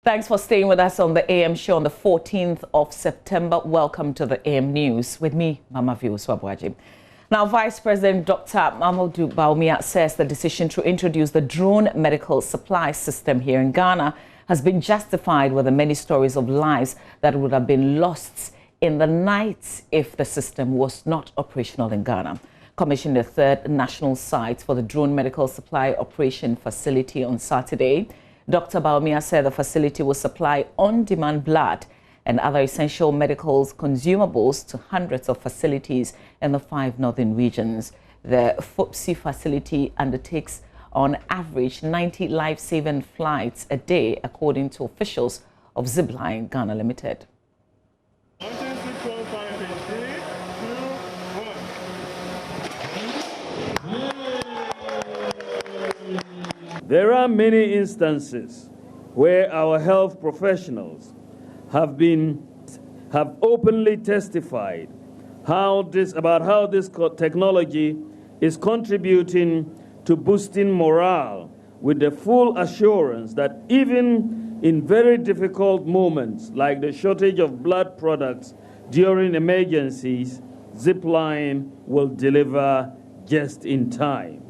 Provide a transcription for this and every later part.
Thanks for staying with us on the AM show on the 14th of September. Welcome to the AM News with me, Mama Vio Swabwaji. Now, Vice President Dr. Mahamudu Bawumia says the decision to introduce the drone medical supply system here in Ghana has been justified with the many stories of lives that would have been lost in the night if the system was not operational in Ghana. Commissioned the third national site for the drone medical supply operation facility on Saturday. Dr. Bawumia said the facility will supply on-demand blood and other essential medical consumables to hundreds of facilities in the 5 northern regions. The FOPSI facility undertakes on average 90 life-saving flights a day, according to officials of Zipline Ghana Limited. There are many instances where our health professionals have openly testified about how this technology is contributing to boosting morale, with the full assurance that even in very difficult moments like the shortage of blood products during emergencies, Zipline will deliver just in time.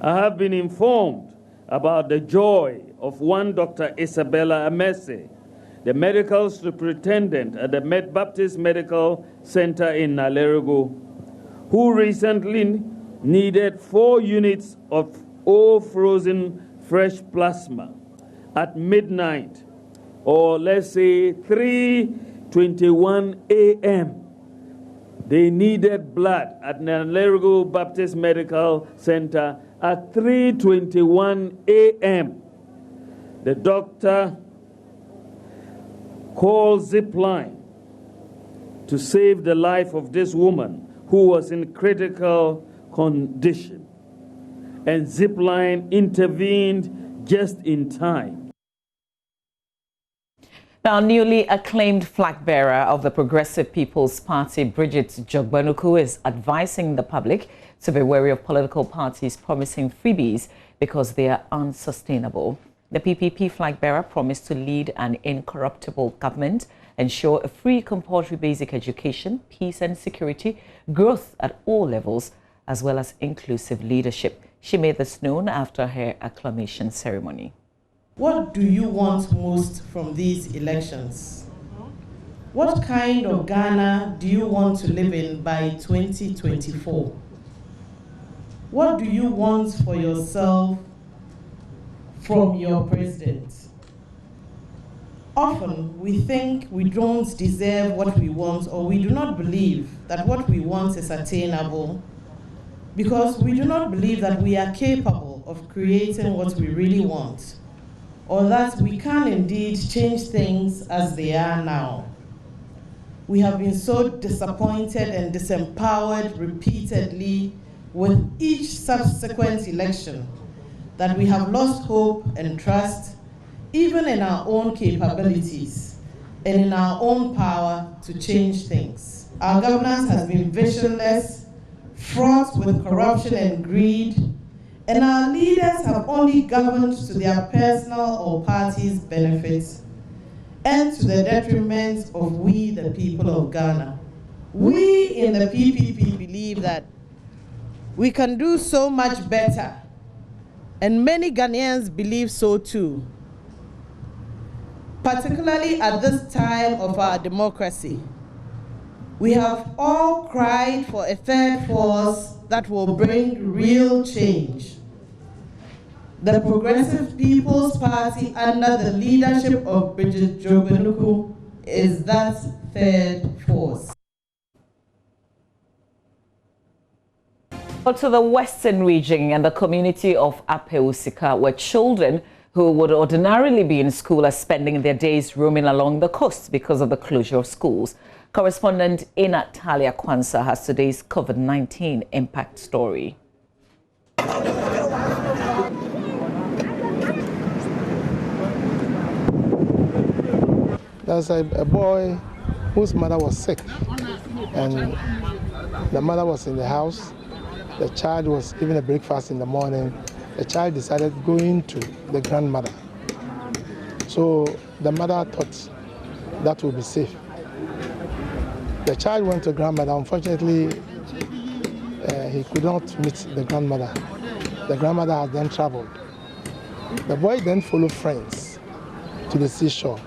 I have been informed about the joy of one Dr. Isabella Amese, the medical superintendent at the Baptist Medical Center in Nalerigo, who recently needed 4 units of all frozen fresh plasma at midnight, or let's say 3:21 a.m. They needed blood at Nalerigo Baptist Medical Center at 3:21 a.m. The doctor called Zipline to save the life of this woman who was in critical condition, and Zipline intervened just in time. Now, newly acclaimed flag bearer of the Progressive People's Party, Bridget Jogbanuku, is advising the public to be wary of political parties promising freebies because they are unsustainable. The PPP flag bearer promised to lead an incorruptible government, ensure a free compulsory basic education, peace and security, growth at all levels, as well as inclusive leadership. She made this known after her acclamation ceremony. What do you want most from these elections? What kind of Ghana do you want to live in by 2024? What do you want for yourself from your president? Often we think we don't deserve what we want, or we do not believe that what we want is attainable, because we do not believe that we are capable of creating what we really want, or that we can indeed change things as they are now. We have been so disappointed and disempowered repeatedly with each subsequent election that we have lost hope and trust, even in our own capabilities and in our own power to change things. Our governance has been visionless, fraught with corruption and greed, and our leaders have only governed to their personal or party's benefits and to the detriment of we, the people of Ghana. We in the PPP believe that we can do so much better, and many Ghanaians believe so too, particularly at this time of our democracy. We have all cried for a third force that will bring real change. The Progressive People's Party, under the leadership of Bridget Jogbanuku, is that third force. To the western region and the community of Apeusika, where children who would ordinarily be in school are spending their days roaming along the coast because of the closure of schools. Correspondent Natalia Kwanzaa has today's COVID-19 impact story. There's a boy whose mother was sick, and the mother was in the house. The child was given a breakfast in the morning. The child decided going to the grandmother. So So the mother thought that would be safe. The child went to grandmother. Unfortunately, he could not meet the grandmother. The grandmother had then traveled. The boy then followed friends to the seashore.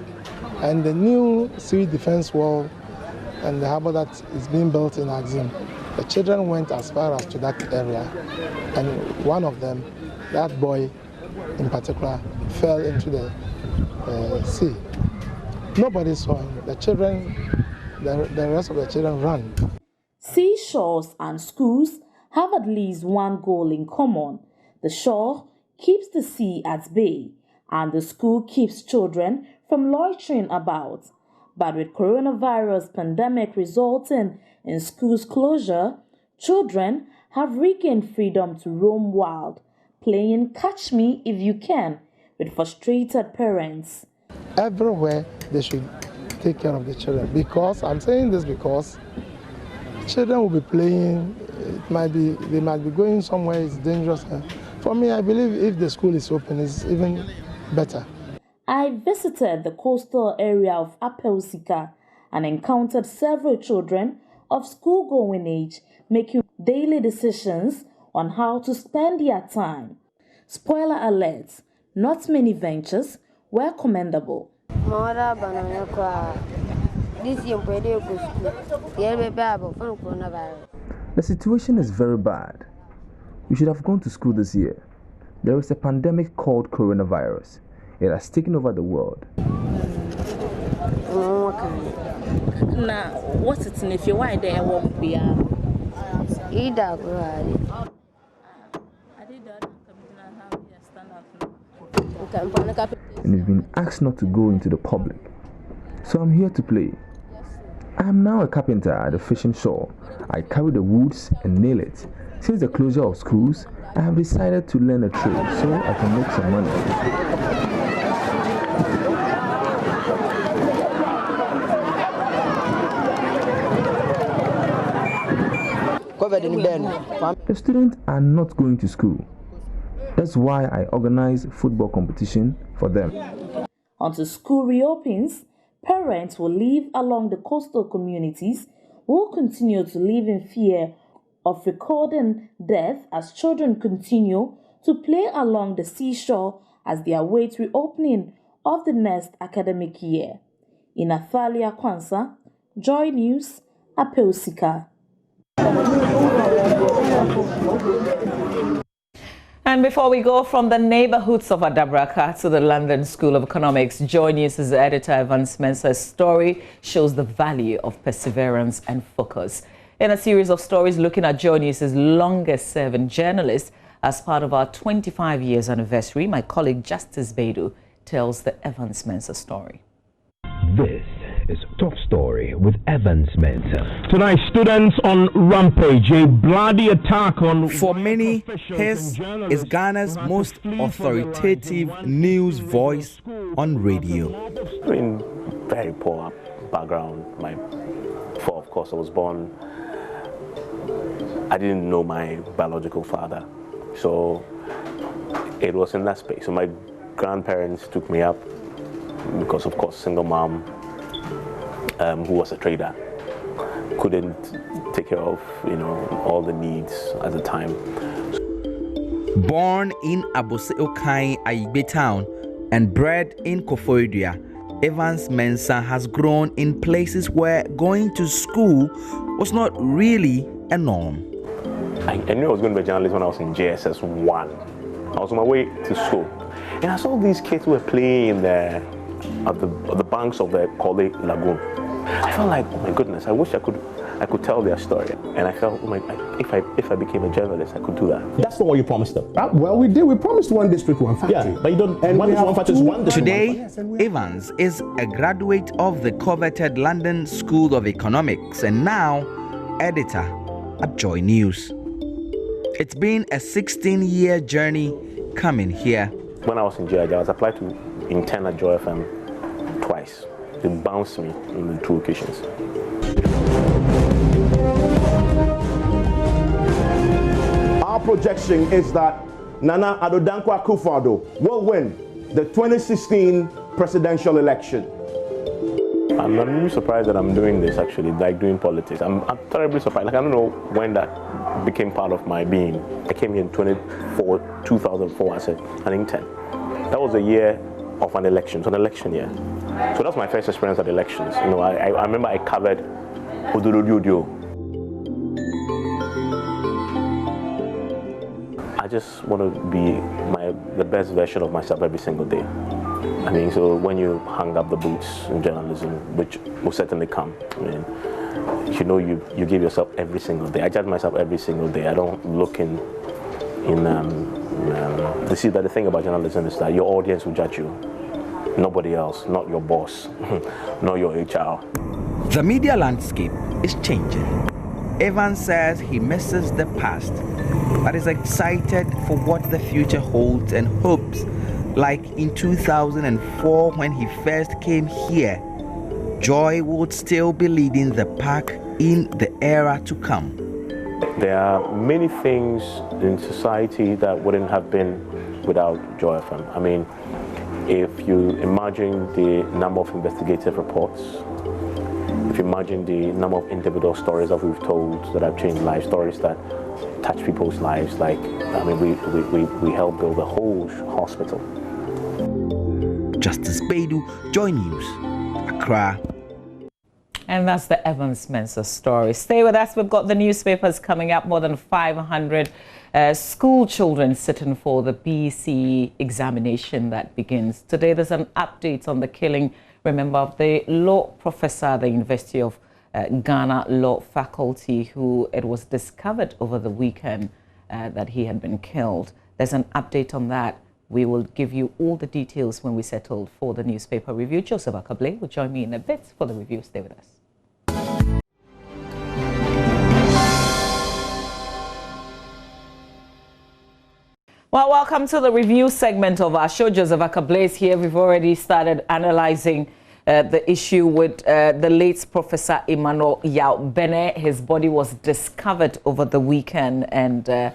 And the new civil defense wall and the harbor that is being built in Axim, the children went as far as to that area. And one of them, that boy in particular, fell into the sea. Nobody saw him. The children, the rest of the children ran. Seashores and schools have at least one goal in common. The shore keeps the sea at bay, and the school keeps children from loitering about. But with coronavirus pandemic resulting in schools closure, children have regained freedom to roam wild, playing catch me if you can with frustrated parents. Everywhere they should take care of the children, because I'm saying this because children will be playing. They might be going somewhere. It's dangerous. For me, I believe if the school is open, it's even better. I visited the coastal area of Apelsika and encountered several children of school-going age making daily decisions on how to spend their time. Spoiler alert, not many ventures were commendable. The situation is very bad. We should have gone to school this year. There is a pandemic called coronavirus. It has taken over the world. Now, what's it if you why there won't be a and we've been asked not to go into the public. So I'm here to play. I am now a carpenter at the fishing shore. I carry the woods and nail it. Since the closure of schools, I have decided to learn a trade so I can make some money. The students are not going to school. That's why I organize football competition for them. Until school reopens, parents will live along the coastal communities will continue to live in fear of recording death as children continue to play along the seashore as they await reopening of the next academic year. In Athalia Kwanzaa, Joy News, Apelsika. And before we go from the neighborhoods of Adabraka to the London School of Economics, Joy News' editor Evans Mensah's story shows the value of perseverance and focus. In a series of stories looking at Joy News' longest-serving journalist as part of our 25 years anniversary, my colleague Justice Beidou tells the Evans Mensah story. This is Top Story with Evans Mensah. Tonight, students on rampage, a bloody attack on... For many, his is Ghana's most authoritative news voice on radio. In very poor background. Of course, I was born. I didn't know my biological father, so it was in that space. So my grandparents took me up because, of course, single mom. Who was a trader, couldn't take care of, all the needs at the time. Born in Abose Okai, Aigbe town, and bred in Koforidua, Evans Mensah has grown in places where going to school was not really a norm. I knew I was going to be a journalist when I was in JSS 1. I was on my way to school, and I saw these kids who were playing at the banks of the Kole Lagoon. I felt like, oh my goodness, I wish I could tell their story. And I felt, if I became a journalist, I could do that. That's not what you promised them. Well, we did. We promised one district, one factory. Yeah, but you don't. And one factory is one district. Today, Evans is a graduate of the coveted London School of Economics and now editor at Joy News. It's been a 16-year journey coming here. When I was in JIJ, I was applied to intern at Joy FM twice. They bounced me on the 2 occasions. Our projection is that Nana Addo Dankwa Akufo-Addo will win the 2016 presidential election. I'm really surprised that I'm doing this, actually, like doing politics. I'm terribly surprised. Like, I don't know when that became part of my being. I came here in 2004, I think 10. That was a year of an election, so an election year. So that's my first experience at elections. You know, I remember I covered Odudududio. I just want to be the best version of myself every single day. I mean, so when you hang up the boots in journalism, which will certainly come, I mean, you know, you give yourself every single day. I judge myself every single day. I don't look in you see that the thing about journalism is that your audience will judge you. Nobody else, not your boss, not your HR. The media landscape is changing. Evans says he misses the past, but is excited for what the future holds and hopes, like in 2004 when he first came here, Joy would still be leading the pack in the era to come. There are many things in society that wouldn't have been without Joy FM. I mean, if you imagine the number of investigative reports, if you imagine the number of individual stories that we've told that have changed lives, stories that touch people's lives, like, I mean, we helped build a whole hospital. Justice Beidou, Joy News, Accra. And that's the Evans Mensah story. Stay with us. We've got the newspapers coming up. More than 500 school children sitting for the BECE examination that begins today. There's an update on the killing, remember, of the law professor at the University of Ghana Law Faculty, who it was discovered over the weekend that he had been killed. There's an update on that. We will give you all the details when we settle for the newspaper review. Joseph Akable will join me in a bit for the review. Stay with us. Well, welcome to the review segment of our show. Joseph Akable is here. We've already started analyzing the issue with the late Professor Emmanuel Yao Bene. His body was discovered over the weekend, and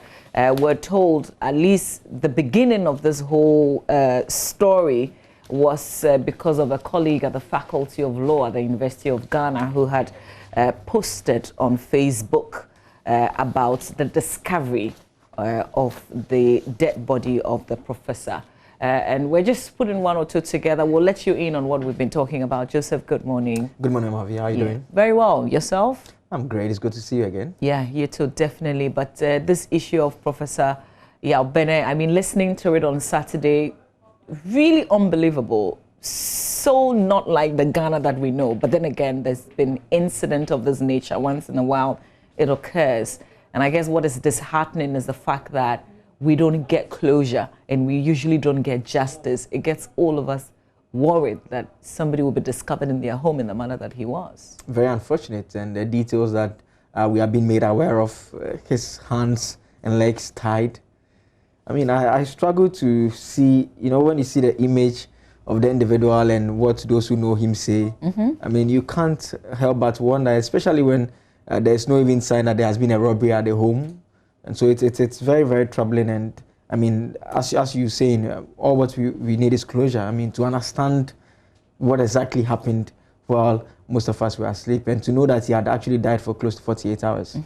we're told at least the beginning of this whole story was because of a colleague at the Faculty of Law at the University of Ghana who had posted on Facebook about the discovery of the dead body of the professor. And we're just putting one or two together. We'll let you in on what we've been talking about. Joseph, good morning. Good morning, Mavi. How are you doing? Very well. Yourself? I'm great. It's good to see you again. Yeah, you too, definitely. But this issue of Professor Yao Bene, I mean, listening to it on Saturday, really unbelievable. So not like the Ghana that we know. But then again, there's been incident of this nature. Once in a while, it occurs. And I guess what is disheartening is the fact that we don't get closure and we usually don't get justice. It gets all of us worried that somebody will be discovered in their home in the manner that he was. Very unfortunate. And the details that we have been made aware of, his hands and legs tied. I mean, I struggle to see, you know, when you see the image of the individual and what those who know him say, I mean, you can't help but wonder, especially when there's no even sign that there has been a robbery at the home. And so it's very, very troubling. And I mean, as you're saying, all what we need is closure. I mean, to understand what exactly happened while most of us were asleep, and to know that he had actually died for close to 48 hours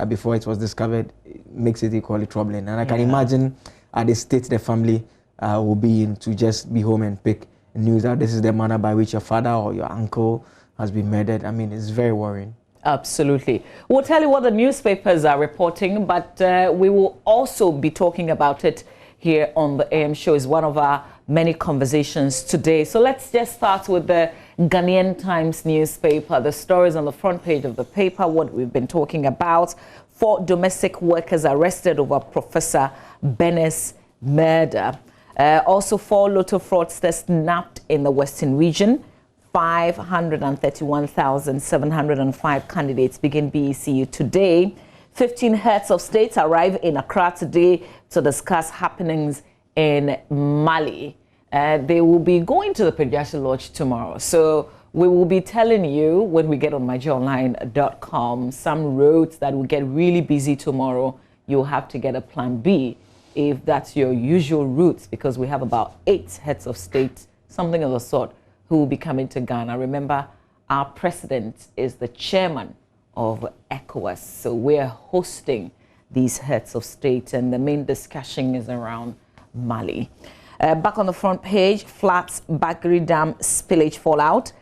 before it was discovered, makes it equally troubling. And I can imagine at the state the family will be in, to just be home and pick news that this is the manner by which your father or your uncle has been murdered. I mean, it's very worrying. Absolutely. We'll tell you what the newspapers are reporting, but we will also be talking about it here on the AM show. It's one of our many conversations today. So let's just start with the Ghanaian Times newspaper. The stories on the front page of the paper, what we've been talking about. 4 domestic workers arrested over Professor Bene's murder. Also 4 lotto fraudsters nabbed in the Western region. 531,705 candidates begin BECU today. 15 heads of states arrive in Accra today to discuss happenings in Mali. They will be going to the Pediatric Lodge tomorrow. So we will be telling you when we get on myjoyonline.com some roads that will get really busy tomorrow. You'll have to get a plan B if that's your usual routes, because we have about 8 heads of state something of the sort, who will be coming to Ghana. Remember, our president is the chairman of ECOWAS, so we're hosting these heads of state, and the main discussion is around Mali. Back on the front page, floods, Bagri Dam spillage fallout.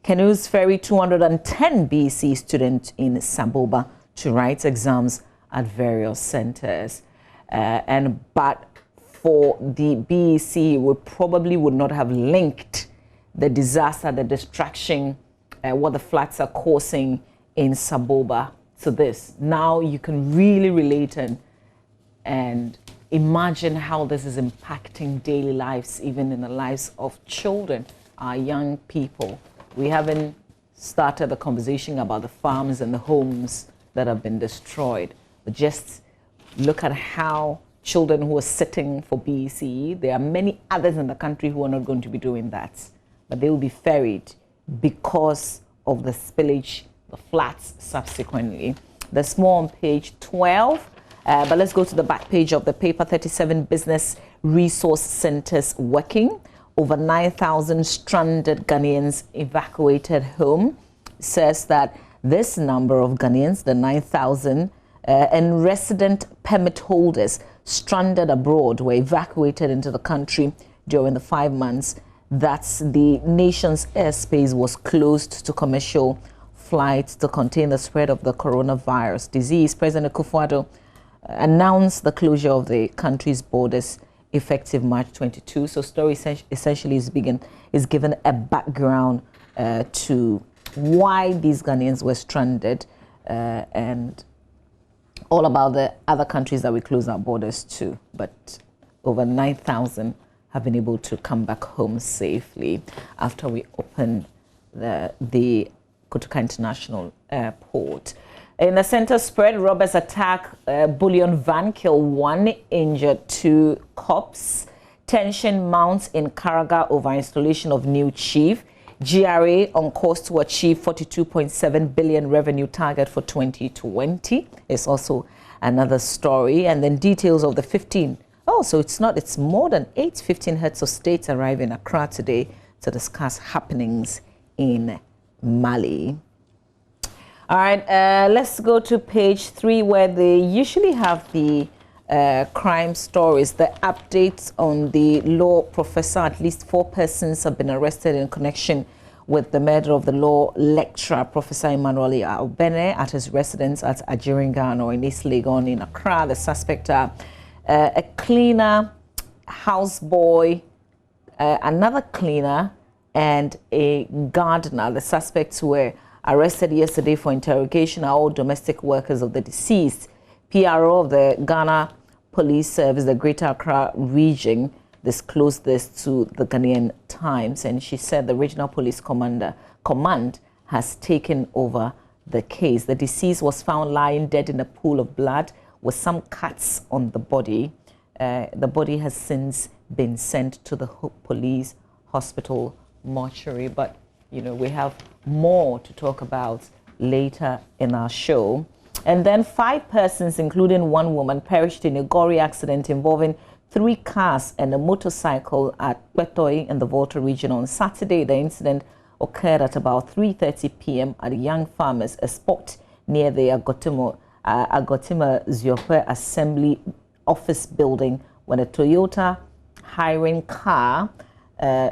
Canoes ferry 210 BC students in Samboba to write exams at various centers. But for the BEC, we probably would not have linked the disaster, the destruction, what the floods are causing in Samboba to this. Now you can really relate and imagine how this is impacting daily lives, even in the lives of children, our young people. We haven't started the conversation about the farms and the homes that have been destroyed, but just look at how children who are sitting for BECE, there are many others in the country who are not going to be doing that, but they will be ferried because of the spillage, the floods subsequently. There's more on page 12, but let's go to the back page of the paper. 37 business resource centers working. Over 9,000 stranded Ghanaians evacuated home. Says that this number of Ghanaians, the 9,000, and resident permit holders stranded abroad were evacuated into the country during the 5 months that the nation's airspace was closed to commercial flights to contain the spread of the coronavirus disease. President Akufo-Addo announced the closure of the country's borders effective March 22. So story essentially is given a background to why these Ghanaians were stranded and all about the other countries that we close our borders to. But over 9,000 have been able to come back home safely after we opened the Kotoka International Airport. In the center spread, robbers attack bullion van, kill 1, injured 2 cops. Tension mounts in Karaga over installation of new chief. GRA on course to achieve 42.7 billion revenue target for 2020 is also another story. And then details of the 15. Oh, so it's more than 15 heads of state arrive in Accra today to discuss happenings in Mali. All right, let's go to page 3 where they usually have the crime stories, the updates on the law professor. At least 4 persons have been arrested in connection with the murder of the law lecturer, Professor Emmanuel Aubene, at his residence at Ajiringan in East Legon in Accra. The suspect are a cleaner, houseboy, another cleaner, and a gardener. The suspects were arrested yesterday for interrogation are all domestic workers of the deceased. PRO of the Ghana Police Service, the Greater Accra region, disclosed this to the Ghanaian Times, and she said the regional police command has taken over the case. The deceased was found lying dead in a pool of blood with some cuts on the body. The body has since been sent to the police hospital mortuary, but you know, we have more to talk about later in our show. And then 5 persons, including 1 woman, perished in a gory accident involving 3 cars and a motorcycle at Kwetoi in the Volta region on Saturday. The incident occurred at about 3:30 p.m. at Young Farmers, a spot near the Agotima Ziope Assembly Office building, when a Toyota hiring car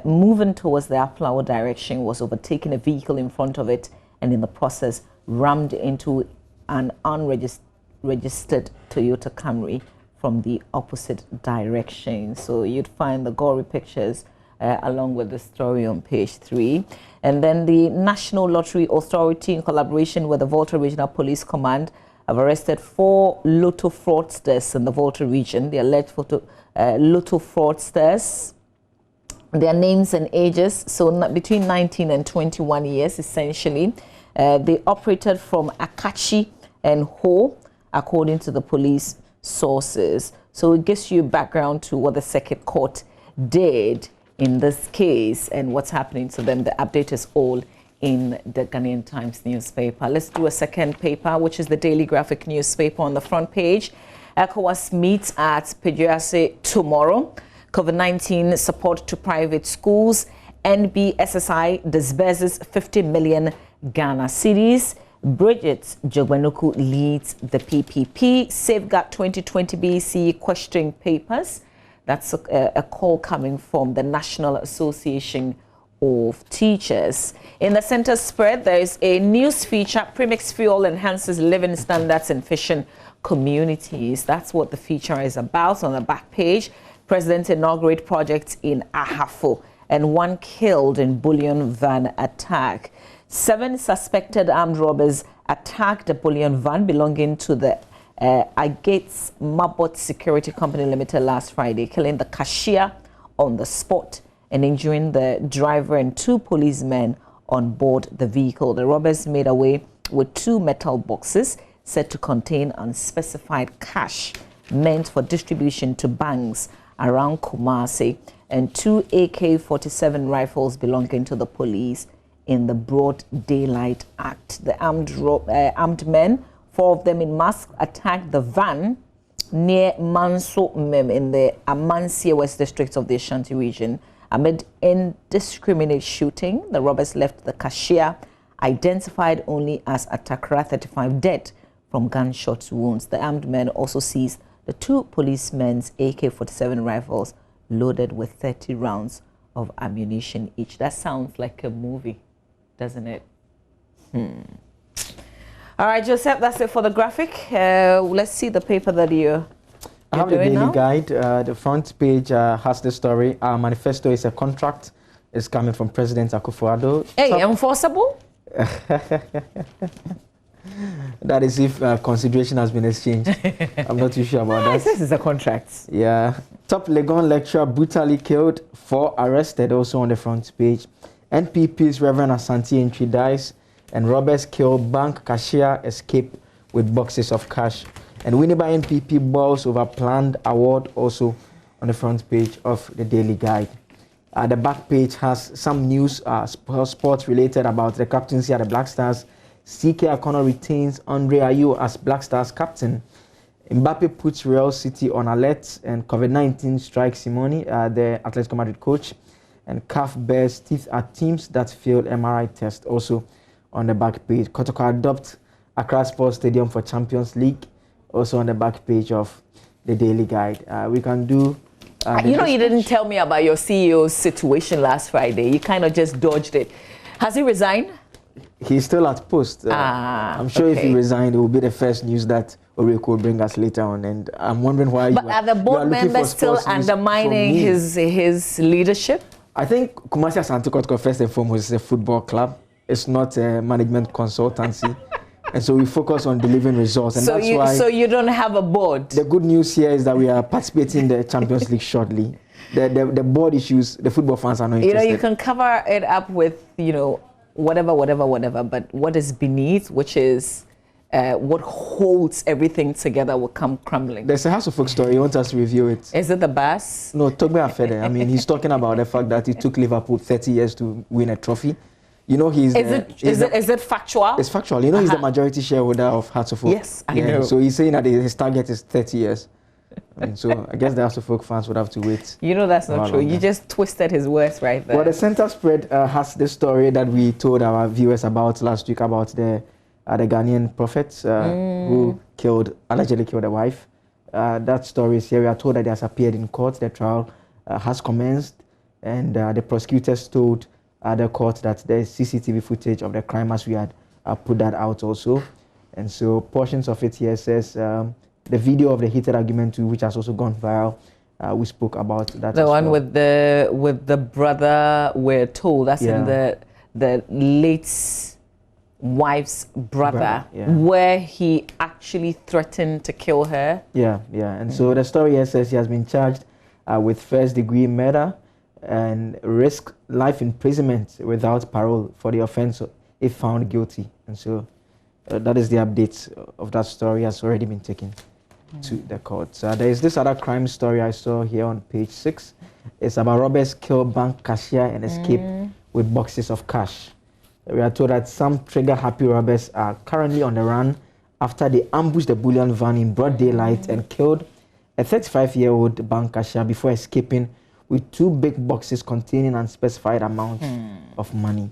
moving towards the Aflawo direction was overtaking a vehicle in front of it, and in the process rammed into an unregistered Toyota Camry from the opposite direction. So you'd find the gory pictures along with the story on page 3. And then the National Lottery Authority, in collaboration with the Volta Regional Police Command, have arrested 4 lotto fraudsters in the Volta region. The alleged lotto fraudsters, their names and ages, so between 19 and 21 years, essentially. They operated from Akachi and Ho, according to the police sources. So it gives you a background to what the Circuit Court did in this case and what's happening to them. The update is all in the Ghanaian Times newspaper. Let's do a second paper, which is the Daily Graphic newspaper. On the front page, ECOWAS meets at Pejuase tomorrow. COVID-19 support to private schools NBSSI disburses 50 million Ghana cedis. Bridget Jogwenuku leads the PPP. Safeguard 2020 BC questioning papers. That's a call coming from the National Association of Teachers. In the center spread, there is a news feature. Premix Fuel enhances living standards in fishing communities. That's what the feature is about. On the back page, President inaugurate projects in Ahafo, and 1 killed in bullion van attack. 7 suspected armed robbers attacked a bullion van belonging to the Agates Mabot Security Company Limited last Friday, killing the cashier on the spot and injuring the driver and 2 policemen on board the vehicle. The robbers made away with 2 metal boxes said to contain unspecified cash meant for distribution to banks around Kumasi, and 2 AK-47 rifles belonging to the police in the Broad Daylight Act. The armed men, 4 of them in masks, attacked the van near Manso Mem in the Amansia West District of the Ashanti region. Amid indiscriminate shooting, the robbers left the cashier, identified only as Atakra 35, dead from gunshot wounds. The armed men also seized the 2 policemen's AK-47 rifles loaded with 30 rounds of ammunition each. That sounds like a movie, doesn't it? All right, Joseph, that's it for the graphic. Let's see the paper that you're I have the doing daily now. guide. The front page has the story. Our manifesto is a contract. It's coming from President Akufo-Addo. Hey, enforceable? That is if consideration has been exchanged. I'm not too sure about that. This is a contract. Yeah. Top Legon lecturer brutally killed, 4 arrested, also on the front page. NPP's Reverend Asante Entry dies, and robbers kill bank cashier, escape with boxes of cash. And Winneba NPP balls over planned award, also on the front page of the daily guide. The back page has some news, sports related, about the captaincy at the Black Stars. CK Akono retains Andre Ayew as Black Stars captain. Mbappe puts Real City on alert, and COVID-19 strikes Simone, the Atletico Madrid coach. And CAF bears teeth at teams that failed MRI test, also on the back page. Kotoko adopt Accra Sports Stadium for Champions League, also on the back page of the daily guide. We can do... you know, you didn't tell me about your CEO's situation last Friday. You kind of just dodged it. Has he resigned? He's still at post. I'm sure if he resigned, it will be the first news that Oreko will bring us later on. And I'm wondering why. But are the board members still undermining his leadership? I think Kumasi Asante Kotoko, first and foremost, is a football club. It's not a management consultancy. And so we focus on delivering results. And that's why. So you don't have a board? The good news here is that we are participating in the Champions League shortly. The board issues, the football fans are not interested. You know, you can cover it up with, you know, whatever, but what is beneath, which is what holds everything together, will come crumbling. There's a House of Folk story. He wants us to review it. Is it the Bass? No, Togbe Afede. I mean, he's talking about the fact that it took Liverpool 30 years to win a trophy. You know, is it factual? It's factual. You know, he's the majority shareholder of Hearts of Folk. Yes, I know. So he's saying that his target is 30 years. I mean, so I guess the House of Folk fans would have to wait. You know that's not true. You just twisted his words right there. Well, the center spread has the story that we told our viewers about last week about the Ghanaian prophet who allegedly killed a wife. That story is here. We are told that it has appeared in court. The trial has commenced, and the prosecutors told the court that there is CCTV footage of the crime, as we had put that out also. And so portions of it here says the video of the heated argument too, which has also gone viral. We spoke about that. The one with the brother, we're told that's in the late wife's brother, where he actually threatened to kill her. And so the story here says he has been charged with first-degree murder and risk life imprisonment without parole for the offense if found guilty. And so that is the update of that story, has already been taken to the court. There is this other crime story I saw here on page 6. It's about robbers kill bank cashier and escape with boxes of cash. We are told that some trigger-happy robbers are currently on the run after they ambushed the bullion van in broad daylight and killed a 35-year-old bank cashier before escaping with 2 big boxes containing unspecified amounts of money.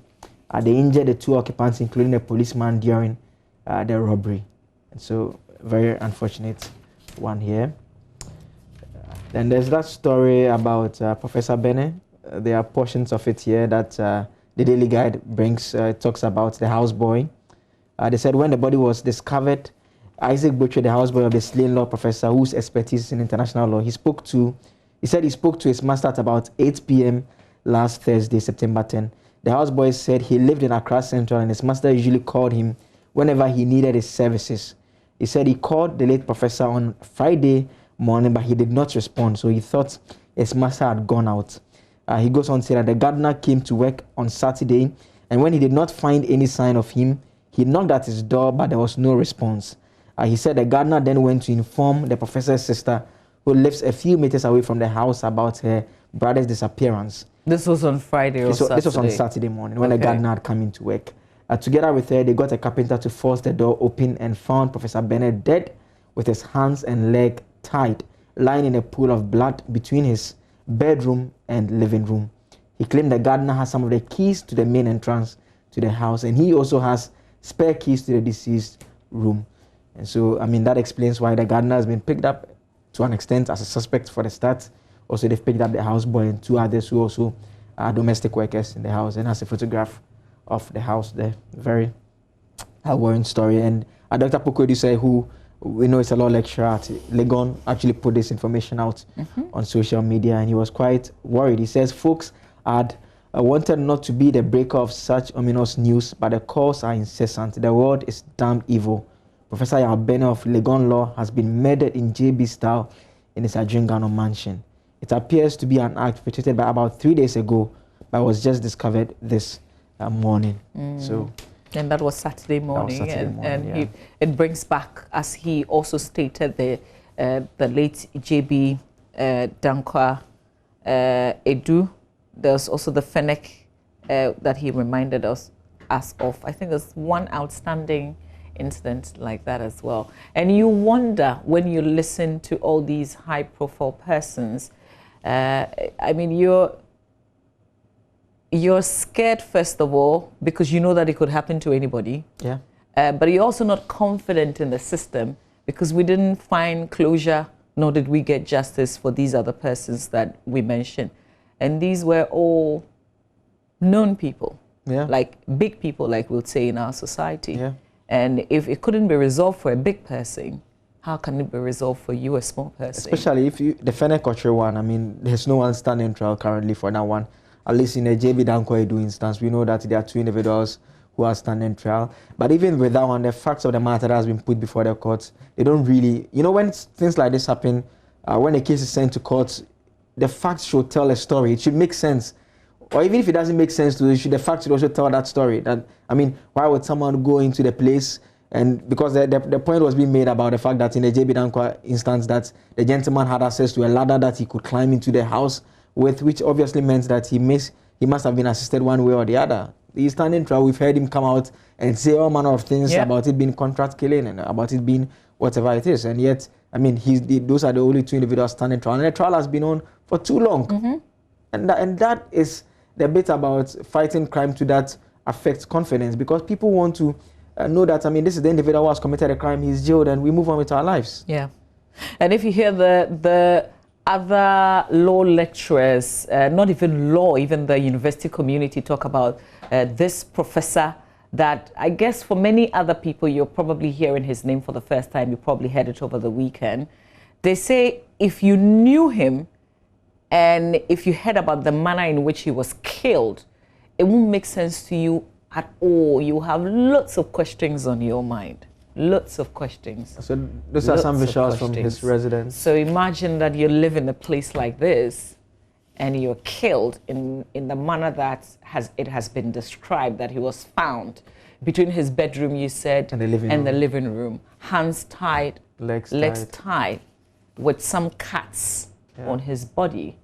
They injured the 2 occupants, including a policeman, during the robbery. And so, very unfortunate one here. Then there's that story about Professor Bennett. There are portions of it here that the Daily Guide brings, talks about the houseboy. They said when the body was discovered, Isaac Butcher, the houseboy of the slain law professor whose expertise in international law, he said he spoke to his master at about 8 p.m. last Thursday, September 10. The houseboy said he lived in Accra Central and his master usually called him whenever he needed his services. He said he called the late professor on Friday morning, but he did not respond, so he thought his master had gone out. He goes on to say that the gardener came to work on Saturday, and when he did not find any sign of him, he knocked at his door, but there was no response. He said the gardener then went to inform the professor's sister, who lives a few meters away from the house, about her brother's disappearance. This was on Friday or Saturday? This was on Saturday morning when the gardener had come into work. Together with her, they got a carpenter to force the door open and found Professor Bennett dead with his hands and leg tied, lying in a pool of blood between his bedroom and living room. He claimed the gardener has some of the keys to the main entrance to the house, and he also has spare keys to the deceased room. And so, I mean, that explains why the gardener has been picked up to an extent as a suspect for the start. Also, they've picked up the houseboy and 2 others who also are domestic workers in the house, and has a photograph of the house there. Very worrying story. And Dr. Poku Edusei, who we know is a law lecturer at Legon, actually put this information out on social media, and he was quite worried. He says folks had wanted not to be the breaker of such ominous news, but the calls are incessant. The world is damn evil. Professor Yabene of Legon Law has been murdered in JB style in his Adjungano mansion. It appears to be an act perpetrated by about 3 days ago, but was just discovered this morning. So, and that was Saturday morning. It brings back, as he also stated, the late JB Dankwa Edu. There's also the Fennec that he reminded us of. I think there's one outstanding incident like that as well. And you wonder, when you listen to all these high-profile persons, I mean, you're scared, first of all, because you know that it could happen to anybody. Yeah. But you're also not confident in the system, because we didn't find closure, nor did we get justice for these other persons that we mentioned. And these were all known people, like big people, like we'll say in our society. Yeah. And if it couldn't be resolved for a big person, how can it be resolved for you, a small person? Especially if the Fennec Kotre one, I mean, there's no one standing trial currently for that one. At least in the JB Dankwa Edu instance, we know that there are 2 individuals who are standing trial. But even with that one, the facts of the matter that has been put before the courts, they don't really, you know, when things like this happen, when a case is sent to courts, the facts should tell a story. It should make sense. Or even if it doesn't make sense to you, the facts should also tell that story. That, I mean, why would someone go into the place? And because the point was being made about the fact that in the JB Dankwa instance, that the gentleman had access to a ladder that he could climb into the house with, which obviously meant that he must have been assisted one way or the other. He's standing trial. We've heard him come out and say all manner of things about it being contract killing and about it being whatever it is. And yet, I mean, those are the only 2 individuals standing trial. And the trial has been on for too long. And that is the bit about fighting crime too that affects confidence, because people want to know that, I mean, this is the individual who has committed a crime, he's jailed, and we move on with our lives. Yeah. And if you hear the other law lecturers, not even law, even the university community talk about this professor that I guess for many other people, you're probably hearing his name for the first time. You probably heard it over the weekend. They say if you knew him and if you heard about the manner in which he was killed, it won't make sense to you at all. You have lots of questions on your mind. Lots of questions. So those are some visuals from his residence. So imagine that you live in a place like this and you're killed in the manner that it has been described, that he was found between his bedroom, you said, and the living room. Hands tied, legs tied, with some cuts on his body.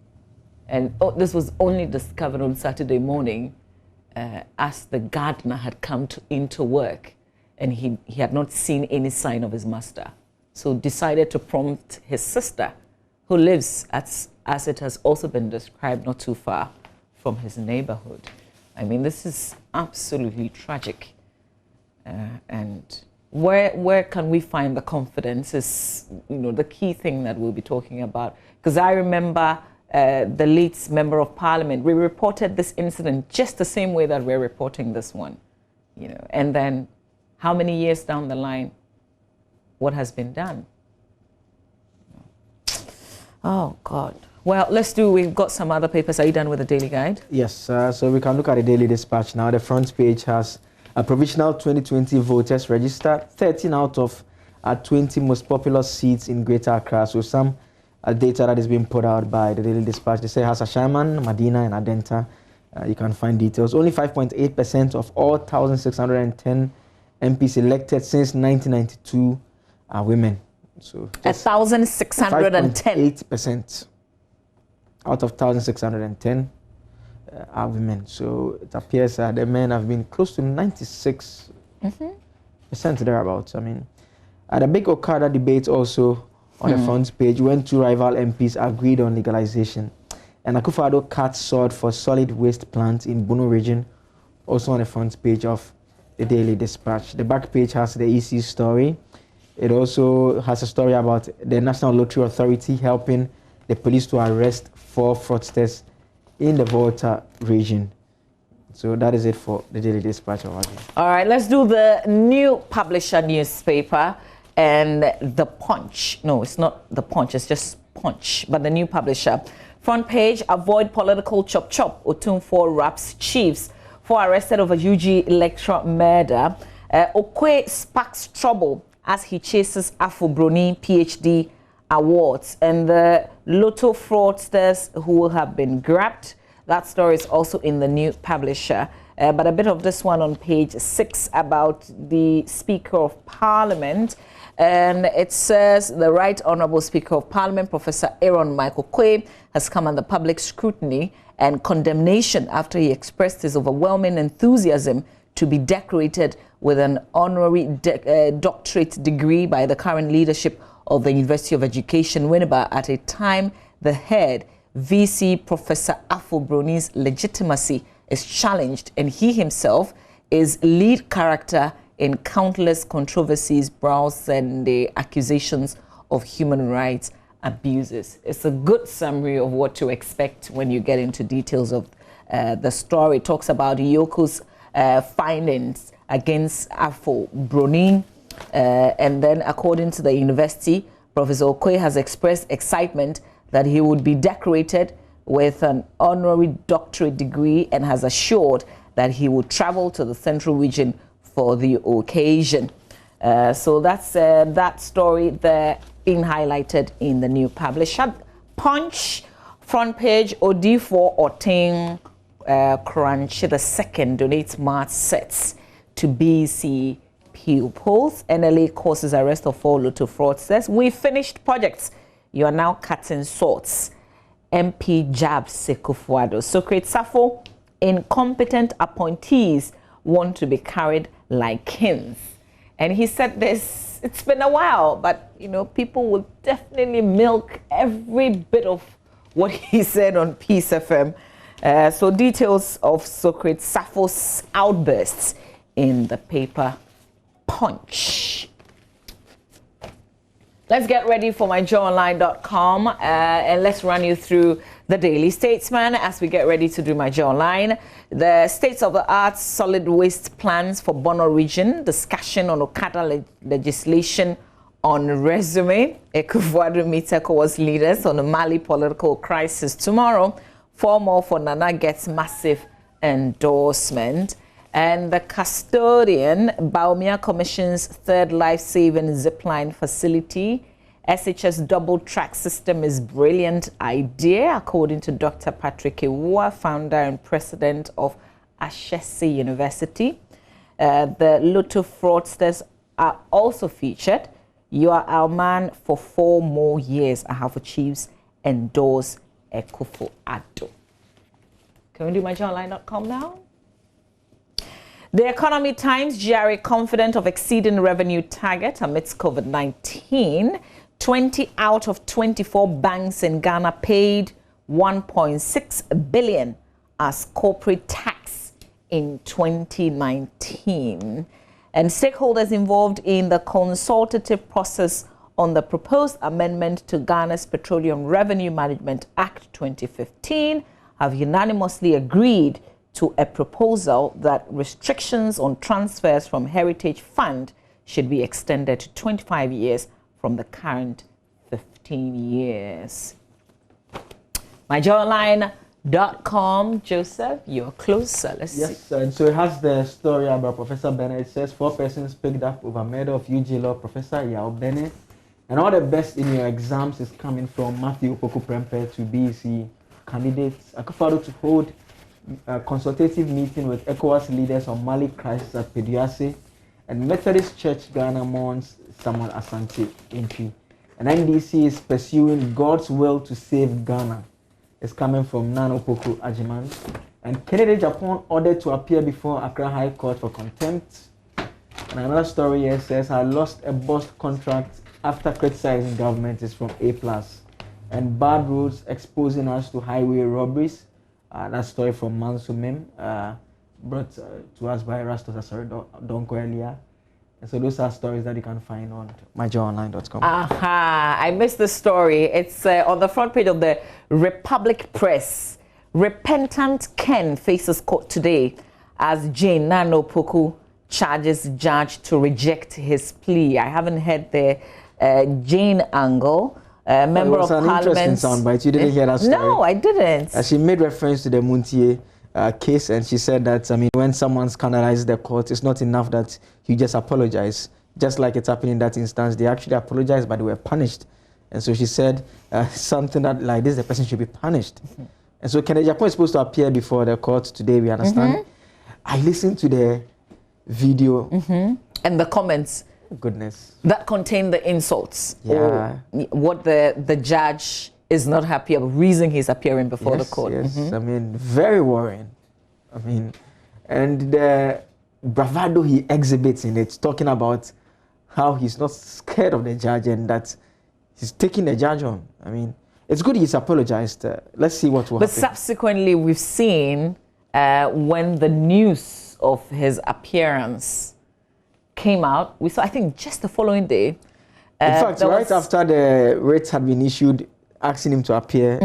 And this was only discovered on Saturday morning as the gardener had come into work, and he had not seen any sign of his master. So decided to prompt his sister, who lives at as it has also been described not too far from his neighborhood. I mean, this is absolutely tragic. And where can we find the confidence is, the key thing that we'll be talking about. Because I remember the Leeds Member of Parliament, we reported this incident just the same way that we're reporting this one. And then how many years down the line, what has been done? Oh, God. Well, we've got some other papers. Are you done with the Daily Guide? Yes, so we can look at the Daily Dispatch now. The front page has a provisional 2020 voters registered, 13 out of 20 most popular seats in Greater Accra. So some data that is being put out by the Daily Dispatch. They say it has Ashaiman, Medina, and Adenta. You can find details. Only 5.8% of all 1,610 MPs elected since 1992 are women. So 1,610. 8% out of 1,610 are women. So it appears that the men have been close to 96% thereabouts. I mean, at a big Okada debate also on the front page, when two rival MPs agreed on legalization. And Akufo-Addo cut sword for solid waste plant in Bono region, also on the front page of the Daily Dispatch. The back page has the EC story. It also has a story about the National Lottery Authority helping the police to arrest 4 fraudsters in the Volta region. So that is it for the Daily Dispatch. All right, let's do the New Publisher newspaper and the Punch. No, it's not the Punch, it's just Punch, but the New Publisher. Front page, avoid political chop-chop. Otumfuo raps chiefs for arrested over UG lecturer murder. Okwe sparks trouble as he chases Afro-Broni PhD awards. And the Lotto fraudsters who will have been grabbed. That story is also in the New Publisher. But a bit of this one on page 6 about the Speaker of Parliament. And it says the Right Honourable Speaker of Parliament, Professor Aaron Michael Quay, has come under public scrutiny and condemnation after he expressed his overwhelming enthusiasm to be decorated with an honorary doctorate degree by the current leadership of the University of Education, Winneba, at a time the head VC Professor Afro-Broni's legitimacy is challenged, and he himself is lead character in countless controversies, browse and the accusations of human rights abuses. It's a good summary of what to expect when you get into details of the story. It talks about Yoko's findings against Afro-Broni. And then according to the university, Professor Okwe has expressed excitement that he would be decorated with an honorary doctorate degree and has assured that he would travel to the Central Region for the occasion. So that's that story there being highlighted in the New Publisher. Punch, front page, Odifo Oting Crunch II donates math sets to BC pupils. NLA causes arrest of 4 Lotto fraudsters. We finished projects. You are now cutting sorts. MP jabs Akufo-Addo. Socrates Safo, incompetent appointees want to be carried like kings. And he said this, it's been a while, but people will definitely milk every bit of what he said on Peace FM. So details of Socrates Safo's outbursts in the paper Punch. Let's get ready for myjoyonline.com and let's run you through the Daily Statesman as we get ready to do My Joy Online. The state-of-the-art solid waste plans for Bono region, discussion on Okada legislation on resume. Akufo-Addo meets ECOWAS leaders on the Mali political crisis tomorrow. 4 more for Nana gets massive endorsement. And the custodian, Bawumia Commission's third life-saving zipline facility. SHS double-track system is brilliant idea, according to Dr. Patrick Ewua, founder and president of Ashesi University. The Lotto fraudsters are also featured. You are our man for 4 more years. Ahafo Chiefs endorse Akufo-Addo. Can we do myjoyonline.com now? The Economy Times, GRA confident of exceeding revenue target amidst COVID-19. 20 out of 24 banks in Ghana paid 1.6 billion as corporate tax in 2019. And stakeholders involved in the consultative process on the proposed amendment to Ghana's Petroleum Revenue Management Act 2015 have unanimously agreed to a proposal that restrictions on transfers from Heritage Fund should be extended to 25 years from the current 15 years. MyJoyOnline.com, Joseph, you're closer. Let's yes, see. And so it has the story about Professor Bennett. It says 4 persons picked up over murder of UG Law Professor Yao Bennett. And all the best in your exams is coming from Matthew Opoku Prempeh to BEC candidates. Akufo-Addo to hold a consultative meeting with ECOWAS leaders on Mali crisis at Peduase. And Methodist Church Ghana mourns Samuel Asante entry. And NDC is pursuing God's will to save Ghana. It's coming from Nana Opoku Ajiman. And Kennedy Japan ordered to appear before Accra High Court for contempt. And another story here says, I lost a bus contract after criticizing government is from A+. And bad roads exposing us to highway robberies. That story from Mansumim, brought to us by Rastos Asari Donko earlier. And so those are stories that you can find on myjoyonline.com. Aha, I missed the story. It's on the front page of the Republic Press. Repentant Ken faces court today as Jane Nana Opoku charges judge to reject his plea. I haven't heard the Jane angle. Member of Parliament. It was an interesting soundbite. You didn't hear that story? No, I didn't. She made reference to the Muntie case, and she said that, I mean, when someone scandalizes the court, it's not enough that you just apologize. Just like it's happened in that instance, they actually apologized, but they were punished. And so she said something that, like this, the person should be punished. And so Kennedy Japan is supposed to appear before the court today, we understand. I listened to the video. And the comments. Goodness. That contain the insults. Yeah. Or what the judge is not happy about, reason he's appearing before the court. Yes, I mean, very worrying. I mean, and the bravado he exhibits in it, talking about how he's not scared of the judge and that he's taking the judge on. I mean, it's good he's apologized. Let's see what will happen. But subsequently, we've seen when the news of his appearance came out, we saw, I think, just the following day. In fact, right after the writ had been issued, asking him to appear,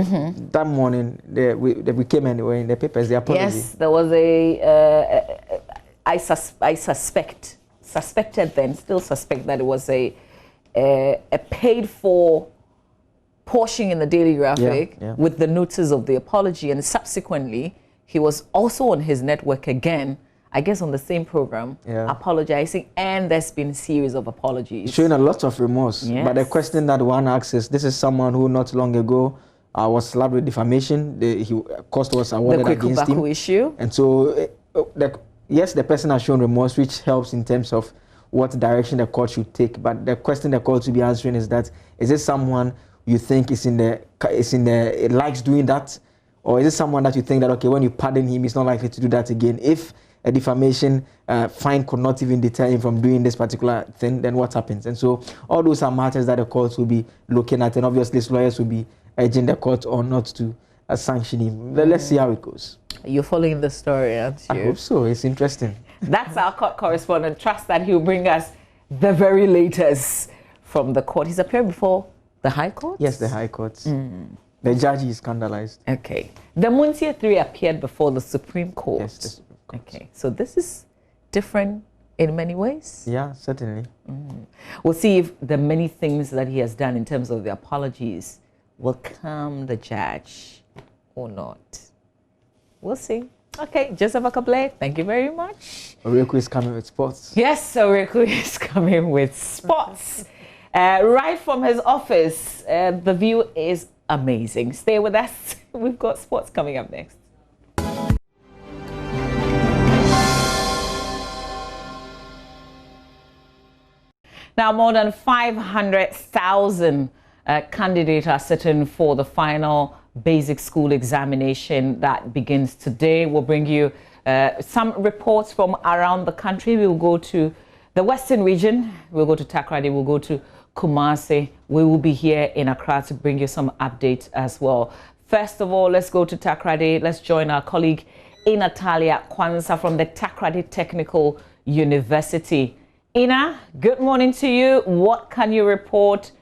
that morning, we came anyway in the papers, the apology. Yes, there was I suspected then, still suspect that it was a paid-for portion in the Daily Graphic with the notice of the apology, and subsequently, he was also on his network again, I guess on the same program, apologizing, and there's been a series of apologies. Showing a lot of remorse. Yes. But the question that one asks is, this is someone who not long ago was slapped with defamation. Cost was awarded against him. The issue. And so, yes, the person has shown remorse, which helps in terms of what direction the court should take. But the question the court should be answering is that, is this someone you think likes doing that? Or is it someone that you think that, okay, when you pardon him, he's not likely to do that again? If a defamation fine could not even deter him from doing this particular thing, then what happens? And so all those are matters that the courts will be looking at, and obviously lawyers will be urging the court or not to sanction him. Let's see how it goes. You're following the story, aren't you? I hope so. It's interesting. That's our court correspondent. Trust that he'll bring us the very latest from the court. He's appearing before the High Court? Yes, the High Court. The judge is scandalized. Okay. The Muntie 3 appeared before the Supreme Court. Yes, the Supreme Court. Okay. So this is different in many ways? Yeah, certainly. We'll see if the many things that he has done in terms of the apologies will calm the judge or not. We'll see. Okay, Joseph Akableh, thank you very much. Oreku is coming with sports. Yes, Oreku is coming with sports. Right from his office, the view is amazing. Stay with us. We've got sports coming up next. Now, more than 500,000 candidates are sitting for the final basic school examination that begins today. We'll bring you some reports from around the country. We'll go to the Western region. We'll go to Takoradi. We'll go to Kumasi. We will be here in Accra to bring you some updates as well. First of all, let's go to Takoradi. Let's join our colleague Natalia Kwanzaa from the Takoradi Technical University. Ina, good morning to you. What can you report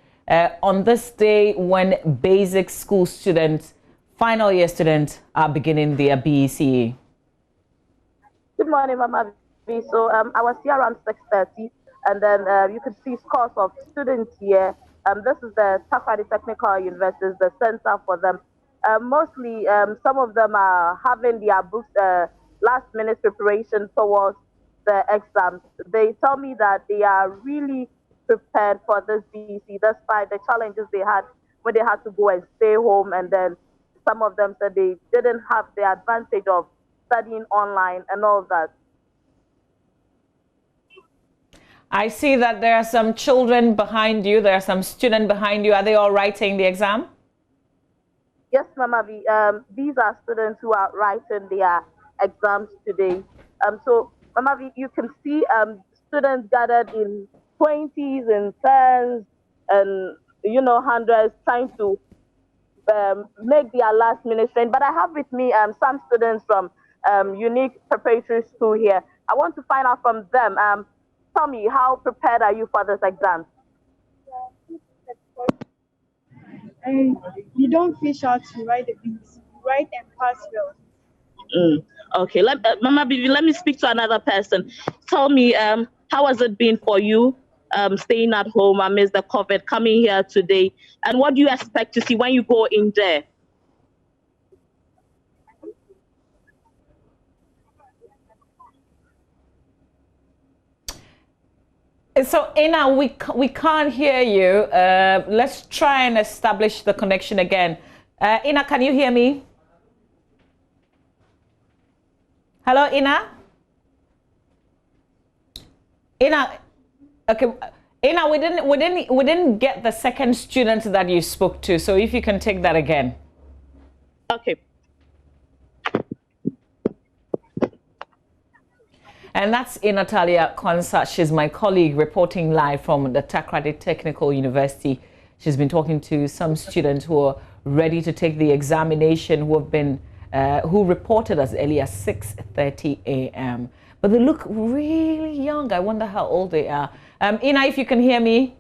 on this day when basic school students, final year students, are beginning their BECE? Good morning, Mama V. So I was here around 6:30, and then you could see scores of students here. This is the Takoradi Technical University, the center for them. Mostly, some of them are having their books last-minute preparation towards the exams. They tell me that they are really prepared for this BECE, despite the challenges they had when they had to go and stay home. And then some of them said they didn't have the advantage of studying online and all that. I see that there are some children behind you. There are some students behind you. Are they all writing the exam? Yes, Mama V. These are students who are writing their exams today. So, Mama V, you can see students gathered in 20s and 10s and, hundreds trying to make their last minute train. But I have with me some students from Unique Preparatory School here. I want to find out from them. Tell me, how prepared are you for this exam? You don't fish out to write the beats. You write and pass well. Okay, Mama Bibi, let me speak to another person. Tell me, how has it been for you staying at home amidst the COVID, coming here today? And what do you expect to see when you go in there? So, Ina, we can't hear you. Let's try and establish the connection again. Ina, can you hear me? Hello, Ina? Ina, okay. Ina, we didn't get the second student that you spoke to. So if you can take that again. Okay. And that's Natalia Kwanzaa. She's my colleague reporting live from the Takoradi Technical University. She's been talking to some students who are ready to take the examination, who reported as early as 6:30 a.m. But they look really young. I wonder how old they are. Ina, if you can hear me.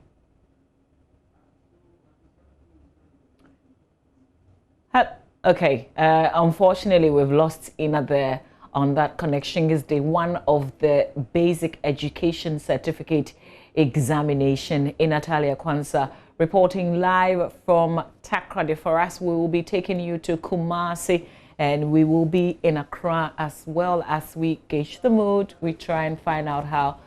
Okay. Unfortunately, we've lost Ina there. On that connection is day one of the Basic Education Certificate Examination. Natalia Kwanzaa reporting live from Takoradi. For us, we will be taking you to Kumasi, and we will be in Accra as well. As we gauge the mood, we try and find out how